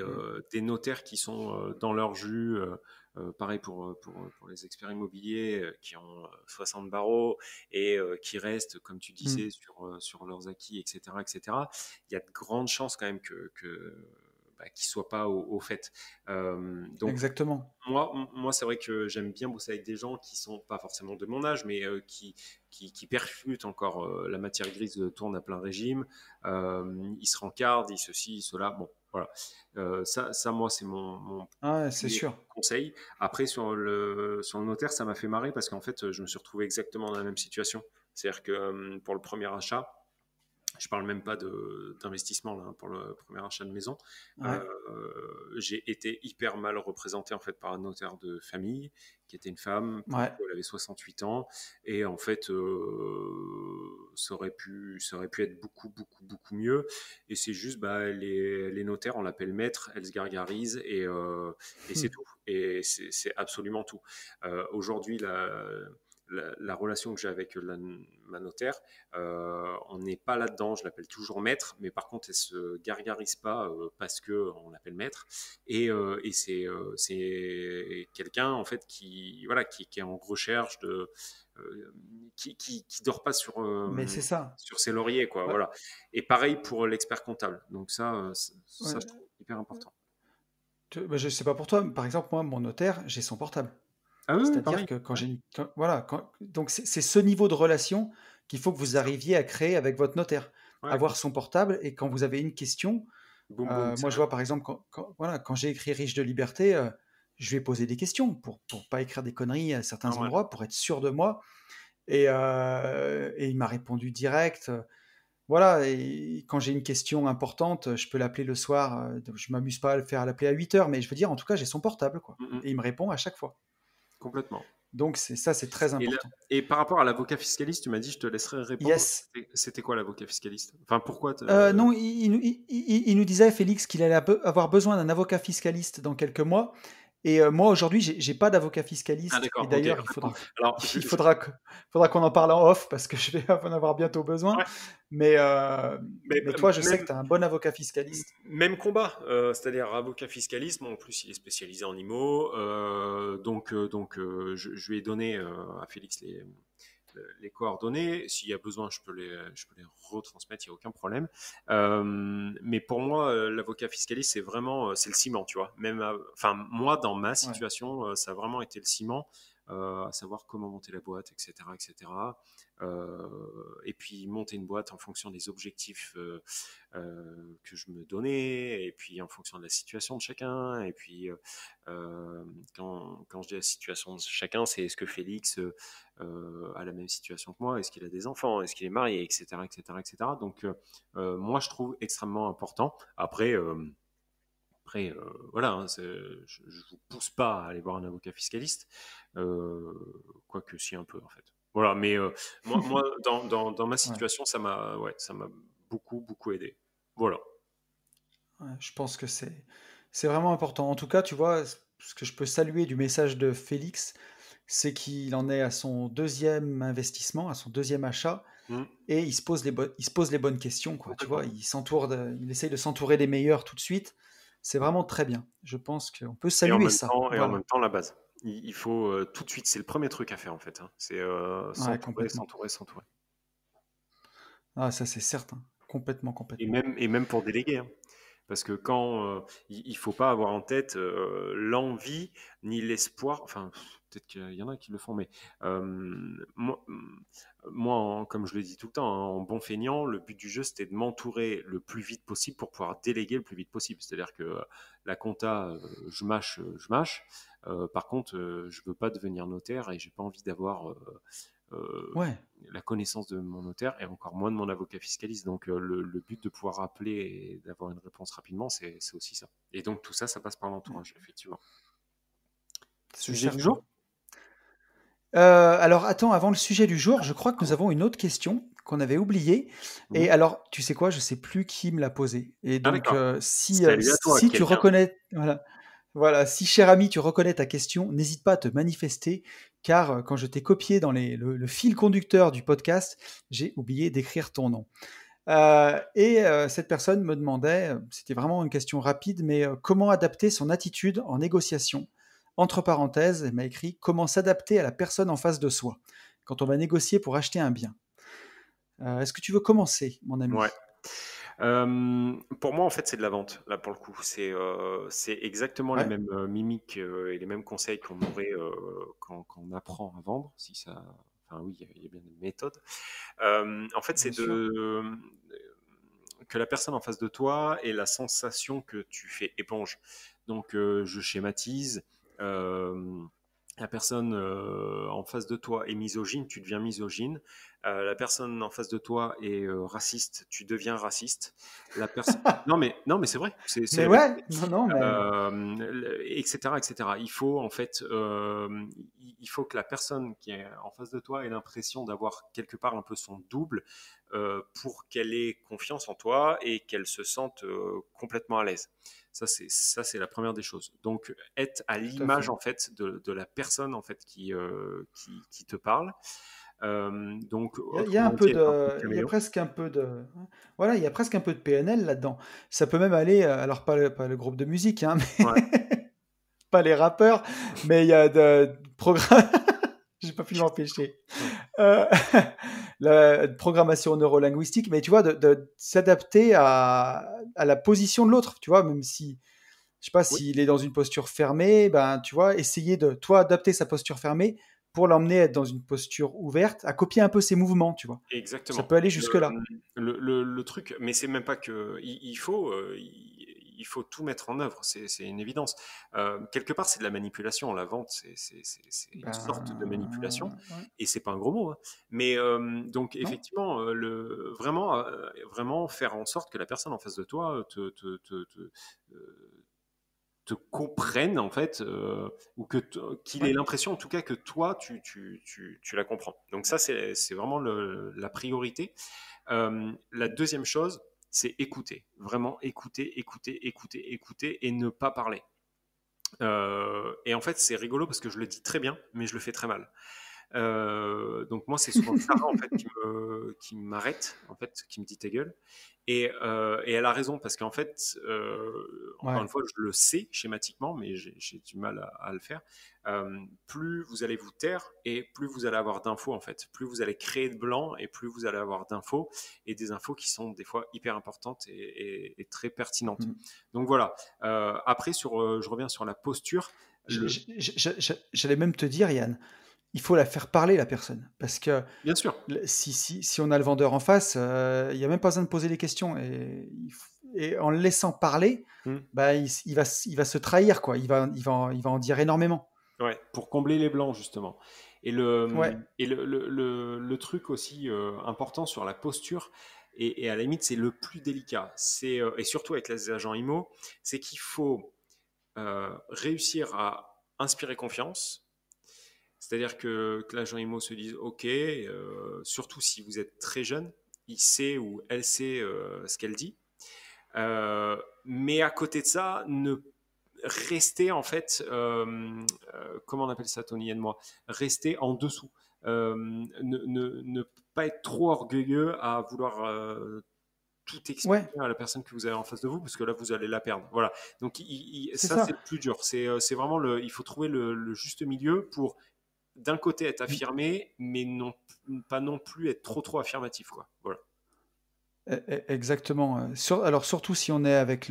Mm. des notaires qui sont dans leur jus. Pareil pour les experts immobiliers qui ont 60 barreaux et qui restent, comme tu Mm. disais, sur leurs acquis, etc., etc. Il y a de grandes chances quand même qu'ils ne soient pas au fait. Donc, Exactement. moi c'est vrai que j'aime bien bosser avec des gens qui sont pas forcément de mon âge, mais qui percutent encore la matière grise tourne à plein régime. Ils se rencardent, ils ceci, ils cela. Bon, voilà. Moi, c'est mon Ah, ouais, c'est premier sûr. conseil. Après, sur le notaire, ça m'a fait marrer parce qu'en fait, je me suis retrouvé exactement dans la même situation. C'est-à-dire que pour le premier achat, je parle même pas d'investissement là, pour le premier achat de maison. Ouais. Euh, j'ai été hyper mal représenté en fait par un notaire de famille qui était une femme. Pour le Ouais. coup, elle avait 68 ans et en fait, ça aurait pu être beaucoup beaucoup beaucoup mieux. Et c'est juste, bah, les notaires, on l'appelle maître, elle se gargarise et c'est Mm. tout. Et c'est absolument tout. Aujourd'hui, la relation que j'ai avec ma notaire, on n'est pas là-dedans, je l'appelle toujours maître, mais par contre, elle se gargarise pas parce que on l'appelle maître. Et c'est quelqu'un en fait qui est en recherche qui dort pas Mais c'est ça. sur ses lauriers, quoi. Ouais. Voilà. Et pareil pour l'expert comptable. Donc ça, je Ouais. trouve hyper important. Bah, je sais pas pour toi, mais par exemple, moi, mon notaire, j'ai son portable. Ah oui, oui, C'est-à-dire pareil. que quand Ouais, j'ai voilà, donc c'est ce niveau de relation qu'il faut que vous c'est ça. arriviez à créer avec votre notaire. Ouais, Avoir son portable et quand vous avez une question, boum boum, c'est moi je vois par exemple voilà, quand j'ai écrit Riche de liberté, je vais poser des questions pour pas écrire des conneries à certains normal. endroits, pour être sûr de moi. Et il m'a répondu direct. Voilà, et quand j'ai une question importante, je peux l'appeler le soir. Je m'amuse pas à le faire à l'appeler à 8 heures, mais je veux dire, en tout cas, j'ai son portable, quoi. Mm, mm, Et il me répond à chaque fois. complètement. Donc c'est très Et, important. et par rapport à l'avocat fiscaliste, tu m'as dit, je te laisserai répondre. Yes. C'était quoi l'avocat fiscaliste? Enfin, pourquoi Non, il nous disait, Félix, qu'il allait avoir besoin d'un avocat fiscaliste dans quelques mois. Et moi, aujourd'hui, j'ai pas d'avocat Ah fiscaliste. Et d'accord, ok. d'ailleurs, En fait, alors, il faudra qu'on en parle en off parce que je vais en avoir bientôt besoin. ouais, Mais, mais mais toi, je sais que même, tu as un bon avocat fiscaliste. même combat, c'est-à-dire avocat fiscaliste. Bon, en plus, il est spécialisé en IMO, je lui ai donné à Félix les coordonnées. S'il y a besoin, je peux les retransmettre, il n'y a aucun problème. Mais pour moi, l'avocat fiscaliste, c'est le ciment, tu vois. Enfin, moi, dans ma Ouais. situation, ça a vraiment été le ciment, à savoir comment monter la boîte, etc., etc. Et puis monter une boîte en fonction des objectifs que je me donnais, et puis en fonction de la situation de chacun, et puis quand je dis la situation de chacun, c'est est-ce que Félix a la même situation que moi, est-ce qu'il a des enfants, est-ce qu'il est marié, etc., etc., etc. Donc moi, je trouve extrêmement important. Après, voilà, hein, je ne vous pousse pas à aller voir un avocat fiscaliste, euh, quoique si un peu en fait. Voilà, mais dans ma Ouais. situation, ça m'a beaucoup, beaucoup aidé. Voilà. Ouais, je pense que c'est vraiment important. En tout cas, tu vois, ce que je peux saluer du message de Félix, c'est qu'il en est à son deuxième investissement, à son deuxième achat, Mm, et il se pose les bonnes questions, quoi. Tu vois, complètement. il essaye de s'entourer des meilleurs tout de suite. C'est vraiment très bien. Je pense qu'on peut saluer ça. Et en Voilà. même temps, la base. Il faut tout de suite, c'est le premier truc à faire en fait, hein. C'est Ouais, s'entourer, complètement. s'entourer, s'entourer. Ah, ça c'est certain. Complètement, complètement. Et même pour déléguer, hein. Parce que il faut pas avoir en tête l'envie ni l'espoir, enfin peut-être qu'il y en a qui le font, mais euh, moi, comme je le dis tout le temps, hein, en bon feignant, le but du jeu c'était de m'entourer le plus vite possible pour pouvoir déléguer le plus vite possible. C'est-à-dire que la compta, je mâche. Par contre, je veux pas devenir notaire et j'ai pas envie d'avoir euh, Ouais. la connaissance de mon notaire et encore moins de mon avocat fiscaliste. Donc le but de pouvoir appeler et d'avoir une réponse rapidement, c'est aussi ça. Et donc tout ça, ça passe par l'entourage, effectivement. C'est Sujet du certain. jour? Alors attends, avant le sujet du jour, je crois que nous avons une autre question qu'on avait oubliée. Et Mhm. alors, tu sais quoi, je sais plus qui me l'a posée. Et Ah donc, d'accord. Salut à toi, si tu quelqu'un. reconnais, voilà, si cher ami, tu reconnais ta question, n'hésite pas à te manifester, car quand je t'ai copié dans le fil conducteur du podcast, j'ai oublié d'écrire ton nom. Cette personne me demandait, c'était vraiment une question rapide, mais comment adapter son attitude en négociation. Entre parenthèses, elle m'a écrit comment s'adapter à la personne en face de soi quand on va négocier pour acheter un bien. Est-ce que tu veux commencer, mon Ouais. ami? Pour moi, en fait, c'est de la vente, là, pour le coup. C'est exactement les Ouais, mêmes mimiques et les mêmes conseils qu'on aurait quand on apprend à vendre. Si ça... Enfin, oui, il y a bien des méthodes. En fait, bien c'est sûr. que la personne en face de toi ait la sensation que tu fais éponge. Donc, je schématise. euh, la personne en face de toi est misogyne, tu deviens misogyne. La personne en face de toi est raciste, tu deviens raciste. Non, mais c'est vrai, c'est Mais la ouais, vérité. non, non, mais Etc., etc. Il faut en fait, il faut que la personne qui est en face de toi ait l'impression d'avoir quelque part un peu son double pour qu'elle ait confiance en toi et qu'elle se sente complètement à l'aise. Ça, c'est la première des choses. Donc, être à tout à l'image fait. en fait de la personne en fait qui te parle. Donc, Il y a un autrement dit, peu être un peu de, il y a caméléon. presque un peu de, voilà, il y a presque un peu de PNL là-dedans. Ça peut même aller, alors pas le groupe de musique, hein, Ouais. mais pas les rappeurs, mais il y a de programme. J'ai pas pu m'empêcher. Ouais. Euh, la programmation neurolinguistique, mais tu vois, de s'adapter à la position de l'autre, tu vois, même si, je sais pas, Oui, s'il est dans une posture fermée, ben, tu vois, essayer de, toi, adapter sa posture fermée pour l'emmener à être dans une posture ouverte, à copier un peu ses mouvements, tu vois. Ça exactement. peut aller jusque-là. Le truc, mais c'est même pas que. Il faut tout mettre en œuvre, c'est une évidence. Quelque part, c'est de la manipulation. La vente, c'est une sorte de manipulation, Ben, ouais. et c'est pas un gros mot, hein. Mais donc, Non? effectivement, vraiment faire en sorte que la personne en face de toi te comprenne en fait, ou qu'il ait Ouais, l'impression en tout cas que toi tu la comprends. Donc ça c'est vraiment la priorité. La deuxième chose, c'est écouter, vraiment écouter, écouter, écouter, écouter et ne pas parler. Et en fait c'est rigolo parce que je le dis très bien, mais je le fais très mal. Donc moi, c'est souvent Sarah en fait qui m'arrête, en fait, qui me dit ta gueule. Et elle a raison parce qu'en fait, encore une ouais. fois, je le sais schématiquement, mais j'ai du mal à le faire. Plus vous allez vous taire et plus vous allez avoir d'infos en fait. Plus vous allez créer de blanc et plus vous allez avoir d'infos et des infos qui sont des fois hyper importantes et très pertinentes. Mm. Donc voilà. Après, je reviens sur la posture. Le, J'allais même te dire, Yann, il faut la faire parler, la personne. Parce que bien sûr. si on a le vendeur en face, il n'y a même pas besoin de poser les questions. Et en le laissant parler, Hmm. bah, il va se trahir, quoi. Il va en dire énormément. Ouais, pour combler les blancs, justement. Ouais, Le truc aussi important sur la posture, et à la limite, c'est le plus délicat, et surtout avec les agents IMO, c'est qu'il faut réussir à inspirer confiance. C'est-à-dire que l'agent IMO se dise, OK, surtout si vous êtes très jeune, il sait ou elle sait ce qu'elle dit. Mais à côté de ça, ne rester en fait, comment on appelle ça, Tony et moi, rester en dessous. Ne pas être trop orgueilleux à vouloir tout ouais, expliquer à la personne que vous avez en face de vous, parce que là, vous allez la perdre. Voilà. Donc, c'est ça, c'est ça. le plus dur. C'est vraiment il faut trouver le juste milieu pour, d'un côté, être affirmé, mais non, pas non plus être trop affirmatif, quoi. Voilà. Exactement. Alors surtout si on est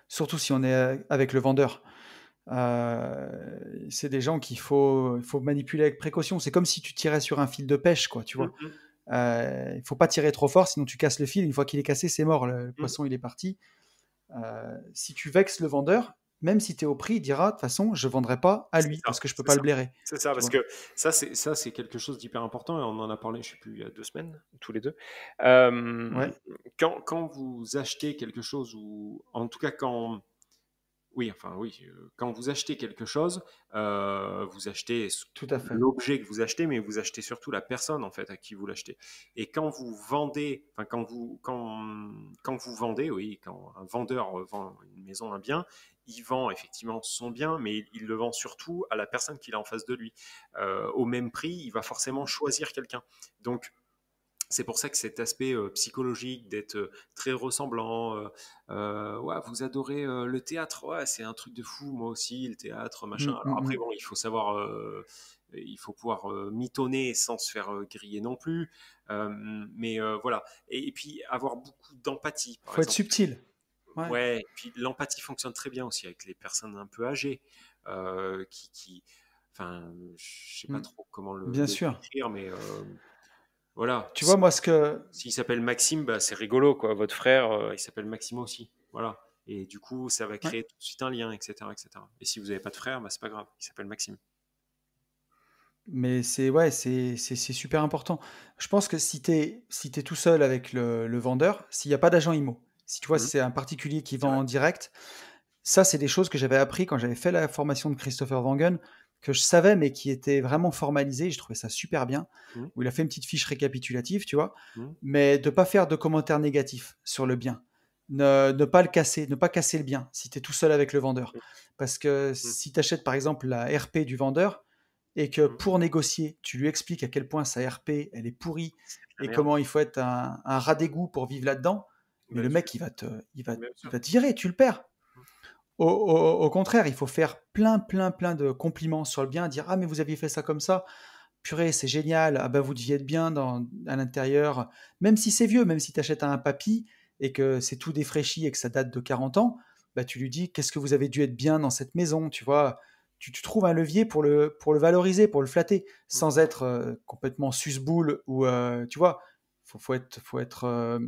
surtout si on est avec le vendeur. C'est des gens il faut manipuler avec précaution. C'est comme si tu tirais sur un fil de pêche, quoi, tu vois. Mhm. Il faut pas tirer trop fort, sinon tu casses le fil. Une fois qu'il est cassé, c'est mort. Le Mhm. poisson, il est parti. Si tu vexes le vendeur, même si tu es au prix, il dira de toute façon, je vendrai pas à C'est lui ça, parce que je peux c'est pas le ça. blairer. C'est ça, Tu parce vois. que ça, c'est quelque chose d'hyper important et on en a parlé, je sais plus, il y a 2 semaines, tous les deux. Ouais, Quand vous achetez quelque chose, ou en tout cas quand Oui, enfin oui, quand vous achetez quelque chose, vous achetez Tout à fait. l'objet que vous achetez, mais vous achetez surtout la personne en fait à qui vous l'achetez. Et quand vous vendez, enfin quand vous vendez, oui, quand un vendeur vend une maison, un bien, il vend effectivement son bien, mais il le vend surtout à la personne qu'il a en face de lui. Au même prix, il va forcément choisir quelqu'un. Donc c'est pour ça que cet aspect psychologique, d'être très ressemblant, ouais, vous adorez le théâtre, ouais, c'est un truc de fou, moi aussi, le théâtre, machin. Mm, Alors mm, après, mm. bon, il faut savoir, il faut pouvoir mitonner sans se faire griller non plus, euh, mais voilà. Et puis avoir beaucoup d'empathie, par Faut être exemple. subtil. Ouais. Ouais, et puis l'empathie fonctionne très bien aussi avec les personnes un peu âgées, enfin, je sais pas Mm. trop comment Bien le sûr. décrire, mais voilà. Tu vois, moi, ce que. S'il s'appelle Maxime, bah, c'est rigolo, quoi. Votre frère, il s'appelle Maxime aussi. Voilà. Et du coup, ça va Ouais. créer tout de suite un lien, etc., etc. Et si vous n'avez pas de frère, bah, c'est pas grave. Il s'appelle Maxime. Mais c'est ouais, c'est super important. Je pense que si t'es tout seul avec le vendeur, s'il n'y a pas d'agent IMO, si tu vois, Mhm. c'est un particulier qui C'est vend vrai. en direct, ça, c'est des choses que j'avais appris quand j'avais fait la formation de Christopher Wangen, que je savais, mais qui étaient vraiment formalisées. Je trouvais ça super bien, Mhm. où il a fait une petite fiche récapitulative, tu vois, Mhm. mais de pas faire de commentaires négatifs sur le bien. Ne pas le casser, ne pas casser le bien si tu es tout seul avec le vendeur. Parce que Mhm. si tu achètes par exemple la RP du vendeur et que Mhm. pour négocier, tu lui expliques à quel point sa RP elle est pourrie C'est de la et merde. comment il faut être un rat d'égout pour vivre là-dedans, mais Bien le sûr. mec Bien il sûr. va te virer, tu le perds. Au contraire, il faut faire plein, plein, plein de compliments sur le bien, dire ah mais vous aviez fait ça comme ça, purée c'est génial, ah ben vous deviez être bien à l'intérieur, même si c'est vieux, même si tu achètes un papy et que c'est tout défraîchi et que ça date de 40 ans, bah tu lui dis qu'est-ce que vous avez dû être bien dans cette maison, tu vois, tu trouves un levier pour le valoriser, pour le flatter, Mhm. sans être complètement susboule ou tu vois, faut être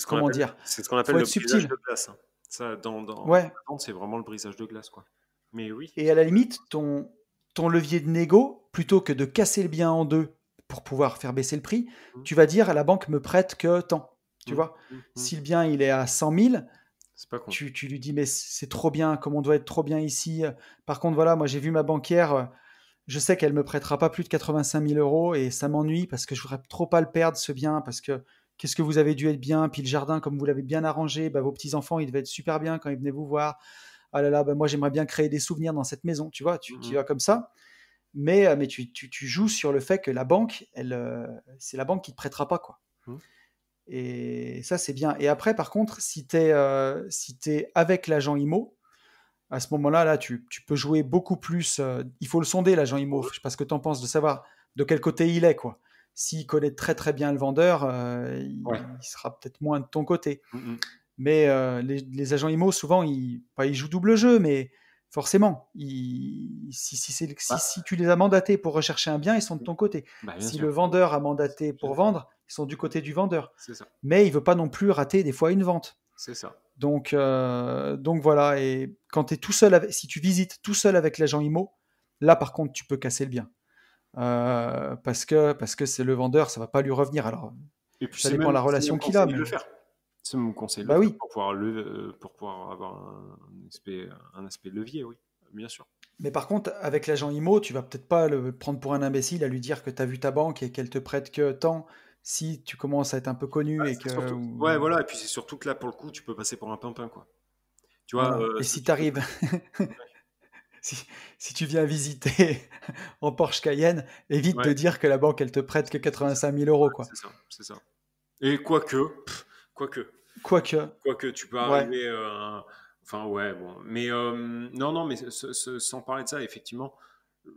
comment dire, C'est ce qu'on appelle faut le être brisage subtil, de glace, hein. Ça, dans ouais. la vente, c'est vraiment le brisage de glace, quoi. Mais oui. Et à la limite, ton levier de négo, plutôt que de casser le bien en deux pour pouvoir faire baisser le prix, Mhm. tu vas dire à la banque me prête que tant. Tu Mhm. vois, Mhm. Mhm. si le bien il est à 100 000, C'est pas con. tu lui dis mais c'est trop bien, comme on doit être trop bien ici. Par contre, voilà, moi j'ai vu ma banquière, je sais qu'elle me prêtera pas plus de 85 000 euros et ça m'ennuie parce que je voudrais trop pas le perdre ce bien parce que qu'est-ce que vous avez dû être bien, puis le jardin comme vous l'avez bien arrangé, bah, vos petits enfants ils devaient être super bien quand ils venaient vous voir. Ah là là, bah, moi j'aimerais bien créer des souvenirs dans cette maison, tu vois, tu Mhm. vas comme ça, mais tu joues sur le fait que la banque, c'est la banque qui te prêtera pas, quoi. Mhm. Et ça, c'est bien. Et après, par contre, si t'es avec l'agent IMO, à ce moment-là, là, tu peux jouer beaucoup plus. Il faut le sonder, l'agent IMO. Je sais pas ce que tu en penses, de savoir de quel côté il est, quoi. S'il connaît très très bien le vendeur, Ouais. il sera peut-être moins de ton côté. Mhm. Mais les agents IMO, souvent, pas ils jouent double jeu, mais forcément, si Bah, tu les as mandatés pour rechercher un bien, ils sont de ton côté. bah, bien Si sûr. le vendeur a mandaté C'est pour vendre, ils sont du côté du vendeur. c'est ça. Mais il ne veut pas non plus rater des fois une vente. C'est ça. Donc voilà, et quand tu es tout seul, si tu visites tout seul avec l'agent IMO, là par contre, tu peux casser le bien. Parce que c'est le vendeur, ça va pas lui revenir. Alors, Et puis ça dépend de la c'est relation même qu'il a, conseillé de le mais faire. C'est mon conseil de le bah faire oui. pour pouvoir avoir un aspect levier, oui, bien sûr. Mais par contre, avec l'agent IMO, tu vas peut-être pas le prendre pour un imbécile à lui dire que tu as vu ta banque et qu'elle te prête que tant si tu commences à être un peu Bah, connu et c'est que surtout, ouais, voilà, et puis c'est surtout que là, pour le coup, tu peux passer pour un pimpin, quoi. Tu vois, voilà. Et si tu tu peux. arrives, si, si tu viens visiter en Porsche Cayenne, évite Ouais, de dire que la banque elle te prête que c'est ça. 85 000 euros, Ouais, quoi. c'est ça, c'est ça. Et quoique, Quoique, quoique, tu peux ouais. arriver. Enfin, ouais, bon. Mais non, non, mais sans parler de ça, effectivement, de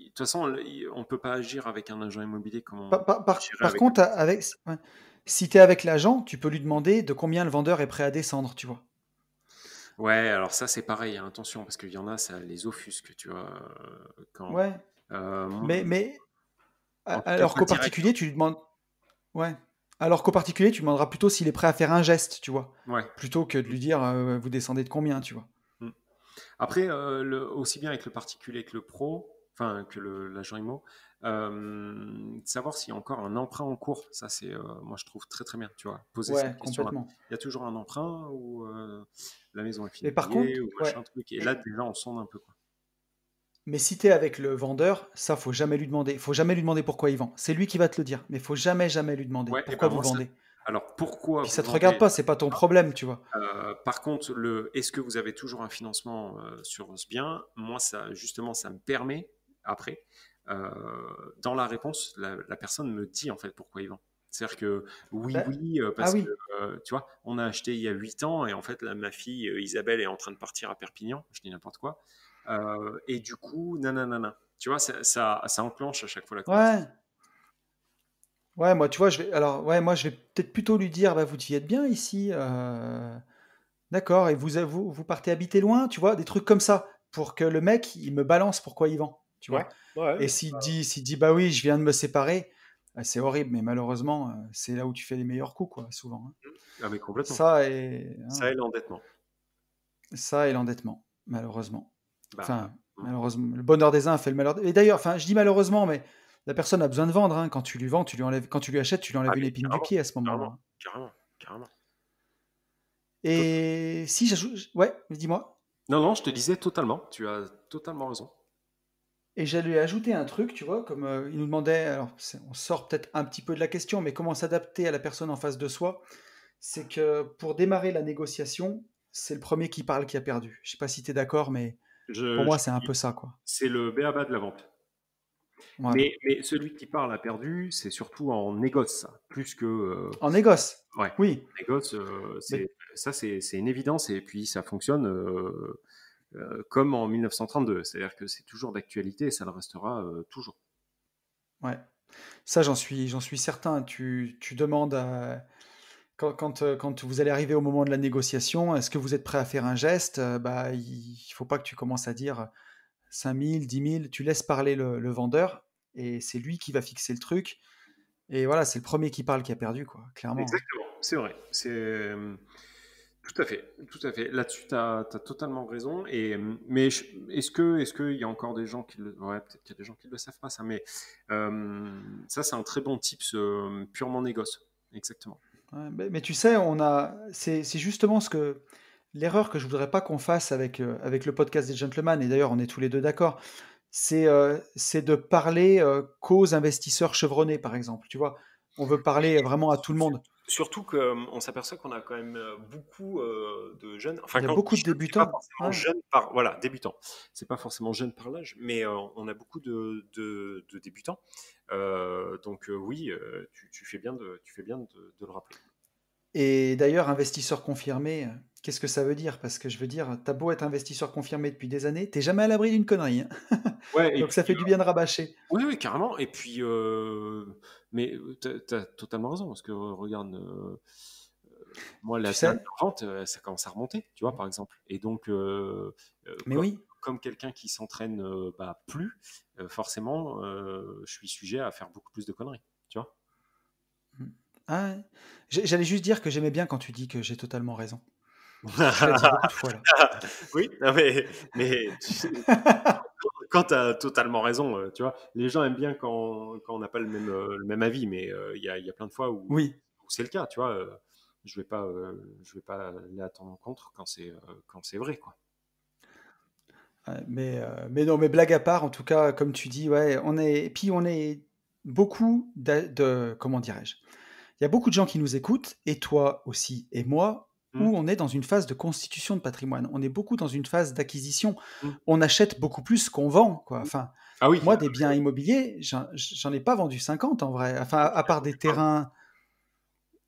toute façon, on peut pas agir avec un agent immobilier comme Par, on par- par- agirait par avec un contre, banquier. ouais. Si tu es avec l'agent, tu peux lui demander de combien le vendeur est prêt à descendre, tu vois. Ouais, alors ça, c'est pareil, hein, attention, parce qu'il y en a, ça les offusque, tu vois. Quand, Ouais. Mais, euh, mais en tout cas, alors pas qu'au direct, particulier, hein. tu lui demandes. Ouais. Alors qu'au particulier, tu demanderas plutôt s'il est prêt à faire un geste, tu vois, Ouais. plutôt que de Mm, lui dire vous descendez de combien, tu vois. mm. Après, aussi bien avec le particulier que le pro. enfin que l'agent IMO, savoir s'il y a encore un emprunt en cours. Ça, c'est, moi, je trouve très très bien, tu vois. Poser cette Ouais, question-là. complètement. Il y a toujours un emprunt ou la maison est Mais finie de par contre, payer ou ouais. machin truc. Et là, Et- déjà, on sonde un peu, quoi. mais si t'es avec le vendeur, ça, faut jamais lui demander. Faut jamais lui demander pourquoi il vend. C'est lui qui va te le dire. Mais faut jamais, jamais lui demander Ouais, et pourquoi ben vous moi, ça. vendez. Alors, pourquoi Puis vous ça te regarde vendez? pas, c'est pas ton problème, tu vois. Par contre, est-ce que vous avez toujours un financement sur ce bien? Moi, ça, justement, ça me permet, après, euh, dans la réponse, la personne me dit en fait pourquoi il vend. C'est-à-dire que oui, Ben, oui, ah parce que oui, tu vois, on a acheté il y a 8 ans et en fait, là, ma fille Isabelle est en train de partir à Perpignan, je dis n'importe quoi. Et du coup, nanana. Tu vois, ça enclenche à chaque fois la conversation. ouais. Ouais, moi, tu vois, ouais, moi, je vais peut-être plutôt lui dire, bah, vous y êtes bien ici. D'accord. Et vous partez habiter loin, tu vois, des trucs comme ça, pour que le mec, il me balance pourquoi il vend, tu Ouais, vois. ouais, Et s'il dit, bah oui, je viens de me séparer, c'est horrible, mais malheureusement, c'est là où tu fais les meilleurs coups, quoi, souvent, hein. ah, mais complètement. Ça et, Ça hein, et l'endettement. ça et l'endettement, malheureusement. Bah, Enfin, malheureusement, le bonheur des uns fait le malheur. Et d'ailleurs, enfin, je dis malheureusement, mais la personne a besoin de vendre, hein. Quand tu lui vends, tu lui enlèves, quand tu lui achètes, tu lui ah, enlèves une mais épine du pied à ce moment-là, carrément, hein. carrément, carrément. Totalement. Et si j'ajoute, ouais, dis-moi. Non, non, je te disais totalement. Tu as totalement raison. Et j'allais ajouter un truc, tu vois, comme il nous demandait, alors on sort peut-être un petit peu de la question, mais comment s'adapter à la personne en face de soi, c'est que pour démarrer la négociation, c'est le premier qui parle qui a perdu. Je sais pas si tu es d'accord, mais pour moi, c'est un Suis- peu ça, quoi. c'est le béaba de la vente. Voilà. Mais celui qui parle a perdu, c'est surtout en négoce, ça. Plus que. En négoce, Ouais, oui, négoce, mais c'est une évidence et puis ça fonctionne comme en 1932. C'est-à-dire que c'est toujours d'actualité et ça le restera toujours. ouais. Ça, j'en suis certain. Tu demandes quand vous allez arriver au moment de la négociation, est-ce que vous êtes prêt à faire un geste? Bah, il faut pas que tu commences à dire 5 000, 10 000. Tu laisses parler le vendeur et c'est lui qui va fixer le truc. Et voilà, c'est le premier qui parle qui a perdu, quoi, clairement, hein. Exactement, c'est vrai. Tout à fait, tout à fait. Là-dessus, tu as totalement raison. Mais est-ce qu'il y a encore des gens qui le... Ouais, peut-être qu'il y a des gens qui ne le savent pas, ça. Mais ça, c'est un très bon tips purement négoce. Exactement. Ouais, mais tu sais, c'est justement l'erreur que je voudrais pas qu'on fasse avec le podcast des gentlemen, et d'ailleurs on est tous les deux d'accord, c'est de parler qu'aux investisseurs chevronnés, par exemple. Tu vois, on veut parler vraiment à tout le monde. Surtout qu'on s'aperçoit qu'on a quand même beaucoup de jeunes. Enfin, Il y a quand je beaucoup dis de jeunes, c'est pas débutants. forcément Ouais. jeune par voilà débutants. C'est pas forcément jeune par l'âge, mais on a beaucoup de débutants. Donc oui, tu fais bien de le rappeler. Et d'ailleurs, investisseur confirmé, qu'est-ce que ça veut dire? Parce que je veux dire, t'as beau être investisseur confirmé depuis des années, t'es jamais à l'abri d'une connerie, hein. Ouais, et Donc ça puis fait du bien de rabâcher. oui, oui, carrément. Et puis, mais t'as totalement raison parce que regarde, moi la Tu dernière sais? vente, ça commence à remonter, tu vois, par exemple. Et donc, Mais oui. comme quelqu'un qui s'entraîne bah, plus, forcément, je suis sujet à faire beaucoup plus de conneries, tu vois. Mmh. Ah ouais. J'allais juste dire que j'aimais bien quand tu dis que j'ai totalement raison. Tu l'as dit beaucoup de fois là. Oui, non, mais quand tu as totalement raison, tu vois, les gens aiment bien quand on n'a pas le même avis, mais il y a plein de fois Oui. où c'est le cas, tu vois. Je vais pas aller à ton encontre quand c'est vrai, quoi. Ouais, mais non, mais blague à part, en tout cas, comme tu dis, ouais, on est beaucoup comment dirais-je? Il y a beaucoup de gens qui nous écoutent, et toi aussi, et moi, Mm, où on est dans une phase de constitution de patrimoine. On est beaucoup dans une phase d'acquisition. mm, On achète beaucoup plus qu'on vend, quoi. mm. Enfin, Ah oui, moi, des biens immobiliers, j'en ai pas vendu 50 en vrai. Enfin, à part des terrains.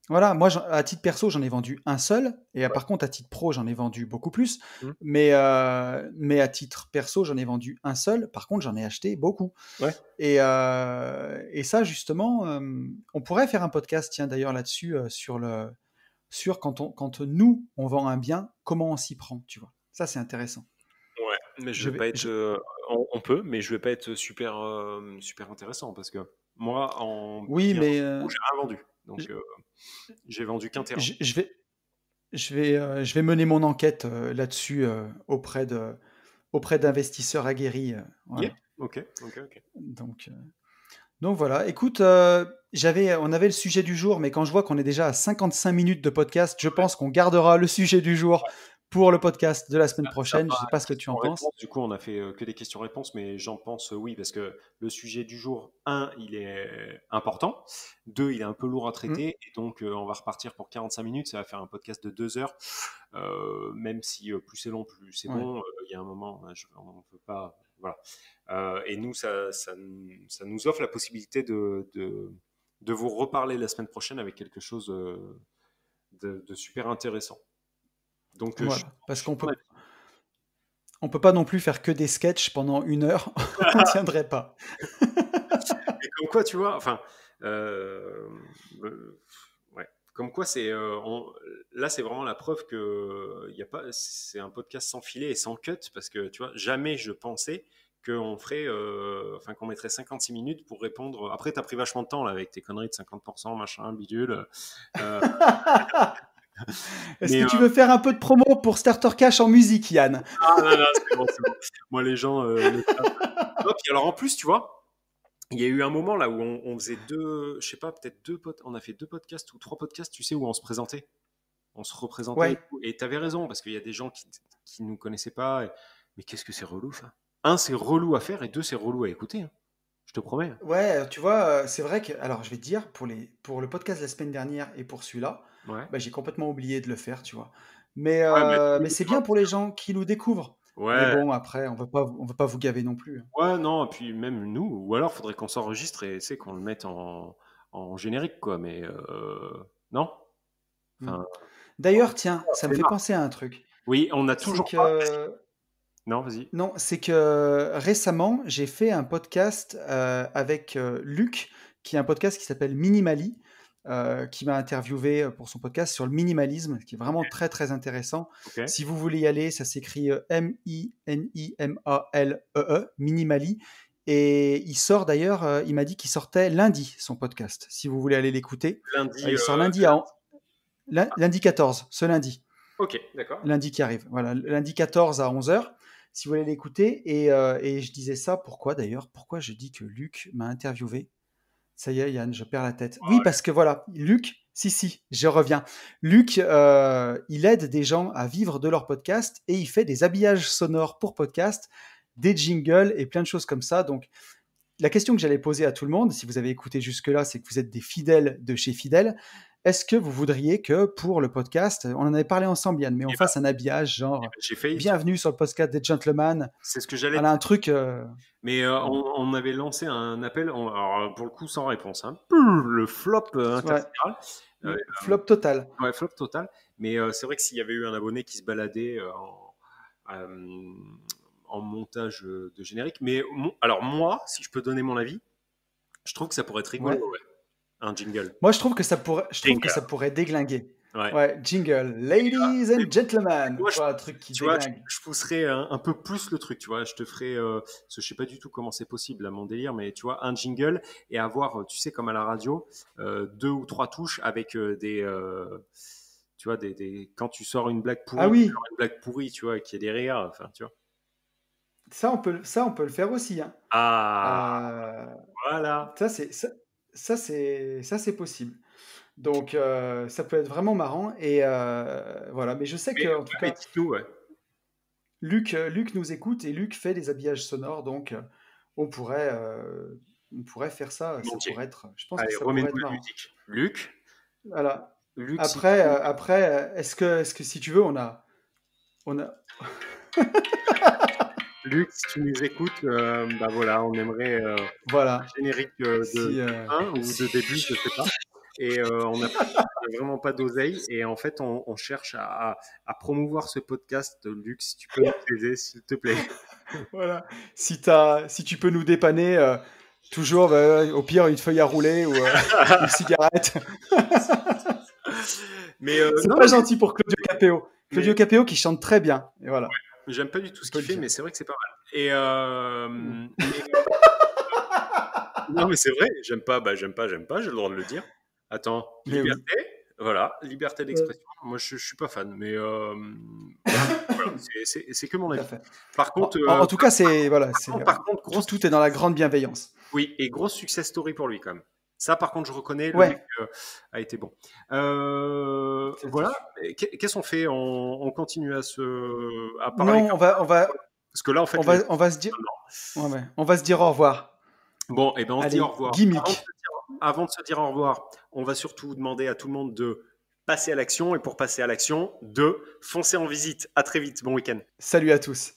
Voilà, moi, à titre perso, j'en ai vendu un seul, et ouais. par contre, à titre pro, j'en ai vendu beaucoup plus. Mm, Mais à titre perso, j'en ai vendu un seul. Par contre, j'en ai acheté beaucoup. ouais. Et ça, justement, on pourrait faire un podcast, tiens, d'ailleurs, là-dessus, sur quand nous, on vend un bien, comment on s'y prend, tu vois. Ça, c'est intéressant. Ouais, mais je Je vais pas vais, être. On peut, mais je vais pas être super, super intéressant parce que moi, en oui, bien mais j'ai rien vendu. je, Donc, j'ai vendu qu'un terrain. je- je vais mener mon enquête là-dessus auprès d'investisseurs aguerris. Yeah. Voilà. Ok, ok, ok. Donc, voilà. Écoute, on avait le sujet du jour, mais quand je vois qu'on est déjà à 55 minutes de podcast, je Ouais. pense qu'on gardera le sujet du jour pour le podcast de la semaine Ça prochaine. Je fera sais pas ce que tu en penses. question-réponse. Du coup, on a fait que des questions-réponses, mais j'en pense oui, parce que le sujet du jour, un, il est important. Deux, il est un peu lourd à Mm. traiter. Et donc, on va repartir pour 45 minutes. Ça va faire un podcast de 2 heures. Même si plus c'est long, plus c'est Ouais. bon. Il y a un moment, on ne peut pas. Voilà. Et nous, ça nous offre la possibilité de vous reparler la semaine prochaine avec quelque chose de super intéressant. Donc, Voilà. Parce je suis qu'on de ton peut, avis. on peut pas non plus faire que des sketchs pendant 1 heure. On tiendrait pas. Et comme quoi, tu vois, enfin, euh, ouais, comme quoi là, c'est vraiment la preuve que y a pas, c'est un podcast sans filet et sans cut, parce que tu vois, jamais je pensais qu'on mettrait 56 minutes pour répondre. Après, t'as pris vachement de temps là avec tes conneries de 50%, machin, bidule. Euh, Est-ce mais que tu veux faire un peu de promo pour Starter Cash en musique, Yann? non, non, c'est bon, c'est bon. Moi, les gens le savent. Non, puis alors en plus, tu vois. Il y a eu un moment là où on faisait je sais pas, peut-être on a fait 2 podcasts ou 3 podcasts, tu sais, où on se présentait, on se représentait. Ouais. Et t'avais raison, parce qu'il y a des gens qui nous connaissaient pas. Mais qu'est-ce que c'est relou ça? Un, c'est relou à faire, et deux, c'est relou à écouter, hein. Je te promets. Ouais, tu vois, c'est vrai que, alors je vais te dire, pour le podcast de la semaine dernière et pour celui-là, Ouais. bah, j'ai complètement oublié de le faire, tu vois. Mais, Ouais, bah, c'est tu vois, bien pour les gens qui nous découvrent. Mais ouais, bon, après, on veut pas vous gaver non plus, hein. ouais, non, et puis même nous, ou alors faudrait qu'on s'enregistre et c'est qu'on le mette en générique, quoi. Mais non. Mm. Enfin, D'ailleurs, tiens, ça me fait flemmard. penser à un truc. Oui, on n'a C'est toujours pas. que, Non, vas-y. non, c'est que récemment, j'ai fait un podcast avec Luc, qui est un podcast qui s'appelle Minimali, qui m'a interviewé pour son podcast sur le minimalisme, qui est vraiment très très intéressant. Ok. Si vous voulez y aller, ça s'écrit Minimalee, Minimali. Et il sort d'ailleurs, il m'a dit qu'il sortait lundi son podcast. Si vous voulez aller l'écouter, Lundi. il sort lundi 14, ce lundi Ok, d'accord. lundi qui arrive. Voilà, lundi 14 à 11 h, si vous voulez l'écouter. Et je disais ça, pourquoi d'ailleurs? Pourquoi je dis que Luc m'a interviewé? Ça y est, Yann, je perds la tête. Oui, parce que voilà, Luc, si, je reviens. Luc, il aide des gens à vivre de leur podcast et il fait des habillages sonores pour podcast, des jingles et plein de choses comme ça. Donc, la question que j'allais poser à tout le monde, si vous avez écouté jusque-là, c'est que vous êtes des fidèles de chez Fidèle. Est-ce que vous voudriez que pour le podcast, on en avait parlé ensemble, Yann, mais on Et bah, fasse un habillage genre j'ai failli te... bienvenue sur le podcast des gentlemen. C'est ce que j'allais te... Voilà un truc. Mais Voilà. on avait lancé un appel, alors, pour le coup sans réponse, hein. Le flop Ouais, intersidéral. Euh, flop total. ouais, flop total. Mais c'est vrai que s'il y avait eu un abonné qui se baladait euh, en montage de générique. Mais alors moi, si je peux donner mon avis, je trouve que ça pourrait être rigolo, Ouais. ouais. Un jingle. Moi, je trouve que ça pourrait déglinguer. Ouais. Ouais, jingle, ladies Mais and gentlemen. moi, Tu vois, un truc qui tu vois, déglingue. je pousserais un peu plus le truc, tu vois. Je te ferais, parce que je sais pas du tout comment c'est possible à mon délire, mais tu vois, un jingle et avoir, tu sais, comme à la radio, 2 ou 3 touches avec tu vois, quand tu sors une blague Ah pourrie, tu oui, sors une blague pourrie, tu vois, qui est des rires, enfin, tu vois. ça, on peut le faire aussi, hein. Ah, Euh, voilà. ça, c'est possible. Donc, ça peut être vraiment marrant. Et voilà. Mais je sais Mais, que, en tout ouais, mais cas, dites-nous, ouais. Luc nous écoute et Luc fait des habillages sonores. Donc, on pourrait, euh, on pourrait faire ça. Ça Volontiers. pourrait être. Je pense que Allez, ça pourrait remets-nous être la marrant. musique. Luc, Voilà. Luc, si Après, tu, est-ce que si tu veux, on a. Luc, si tu nous écoutes, bah voilà, on aimerait Voilà. générique de Si. fin ou de début, je sais pas. Et on n'a vraiment pas d'oseille. Et en fait, on cherche à promouvoir ce podcast. Luc, si tu peux nous aider, s'il te plaît. Voilà. Si tu peux nous dépanner, toujours, bah, au pire, une feuille à rouler ou une cigarette. Mais C'est non, pas gentil pour Claudio Capéo. mais Claudio Capéo qui chante très bien. Et voilà, j'aime pas du tout on ce peut qu'il le fait, dire. mais c'est vrai que c'est pas mal. Et Mm. non, mais c'est vrai, j'aime pas, bah j'aime pas, j'ai le droit de le dire. Attends, Mais oui. liberté. Voilà, liberté d'expression. Moi, je suis pas fan, mais voilà, c'est que mon Tout à avis. fait. Par contre, En tout cas, c'est voilà, par contre, tout est dans la grande bienveillance. oui, et grosse success story pour lui quand même. Ça, par contre, je reconnais, le mec Ouais, a été bon. c'était Voilà. sûr. Qu'est-ce qu'on fait? On continue à parler Non, comme ça? Parce que là, en fait, les gens on va se dire, maintenant. ouais, ouais, on va se dire au revoir. Bon, et ben on se dit au Allez, revoir. gimmick. Avant de se dire au revoir, on va surtout demander à tout le monde de passer à l'action. Et pour passer à l'action, de foncer en visite. À très vite. Bon week-end. Salut à tous.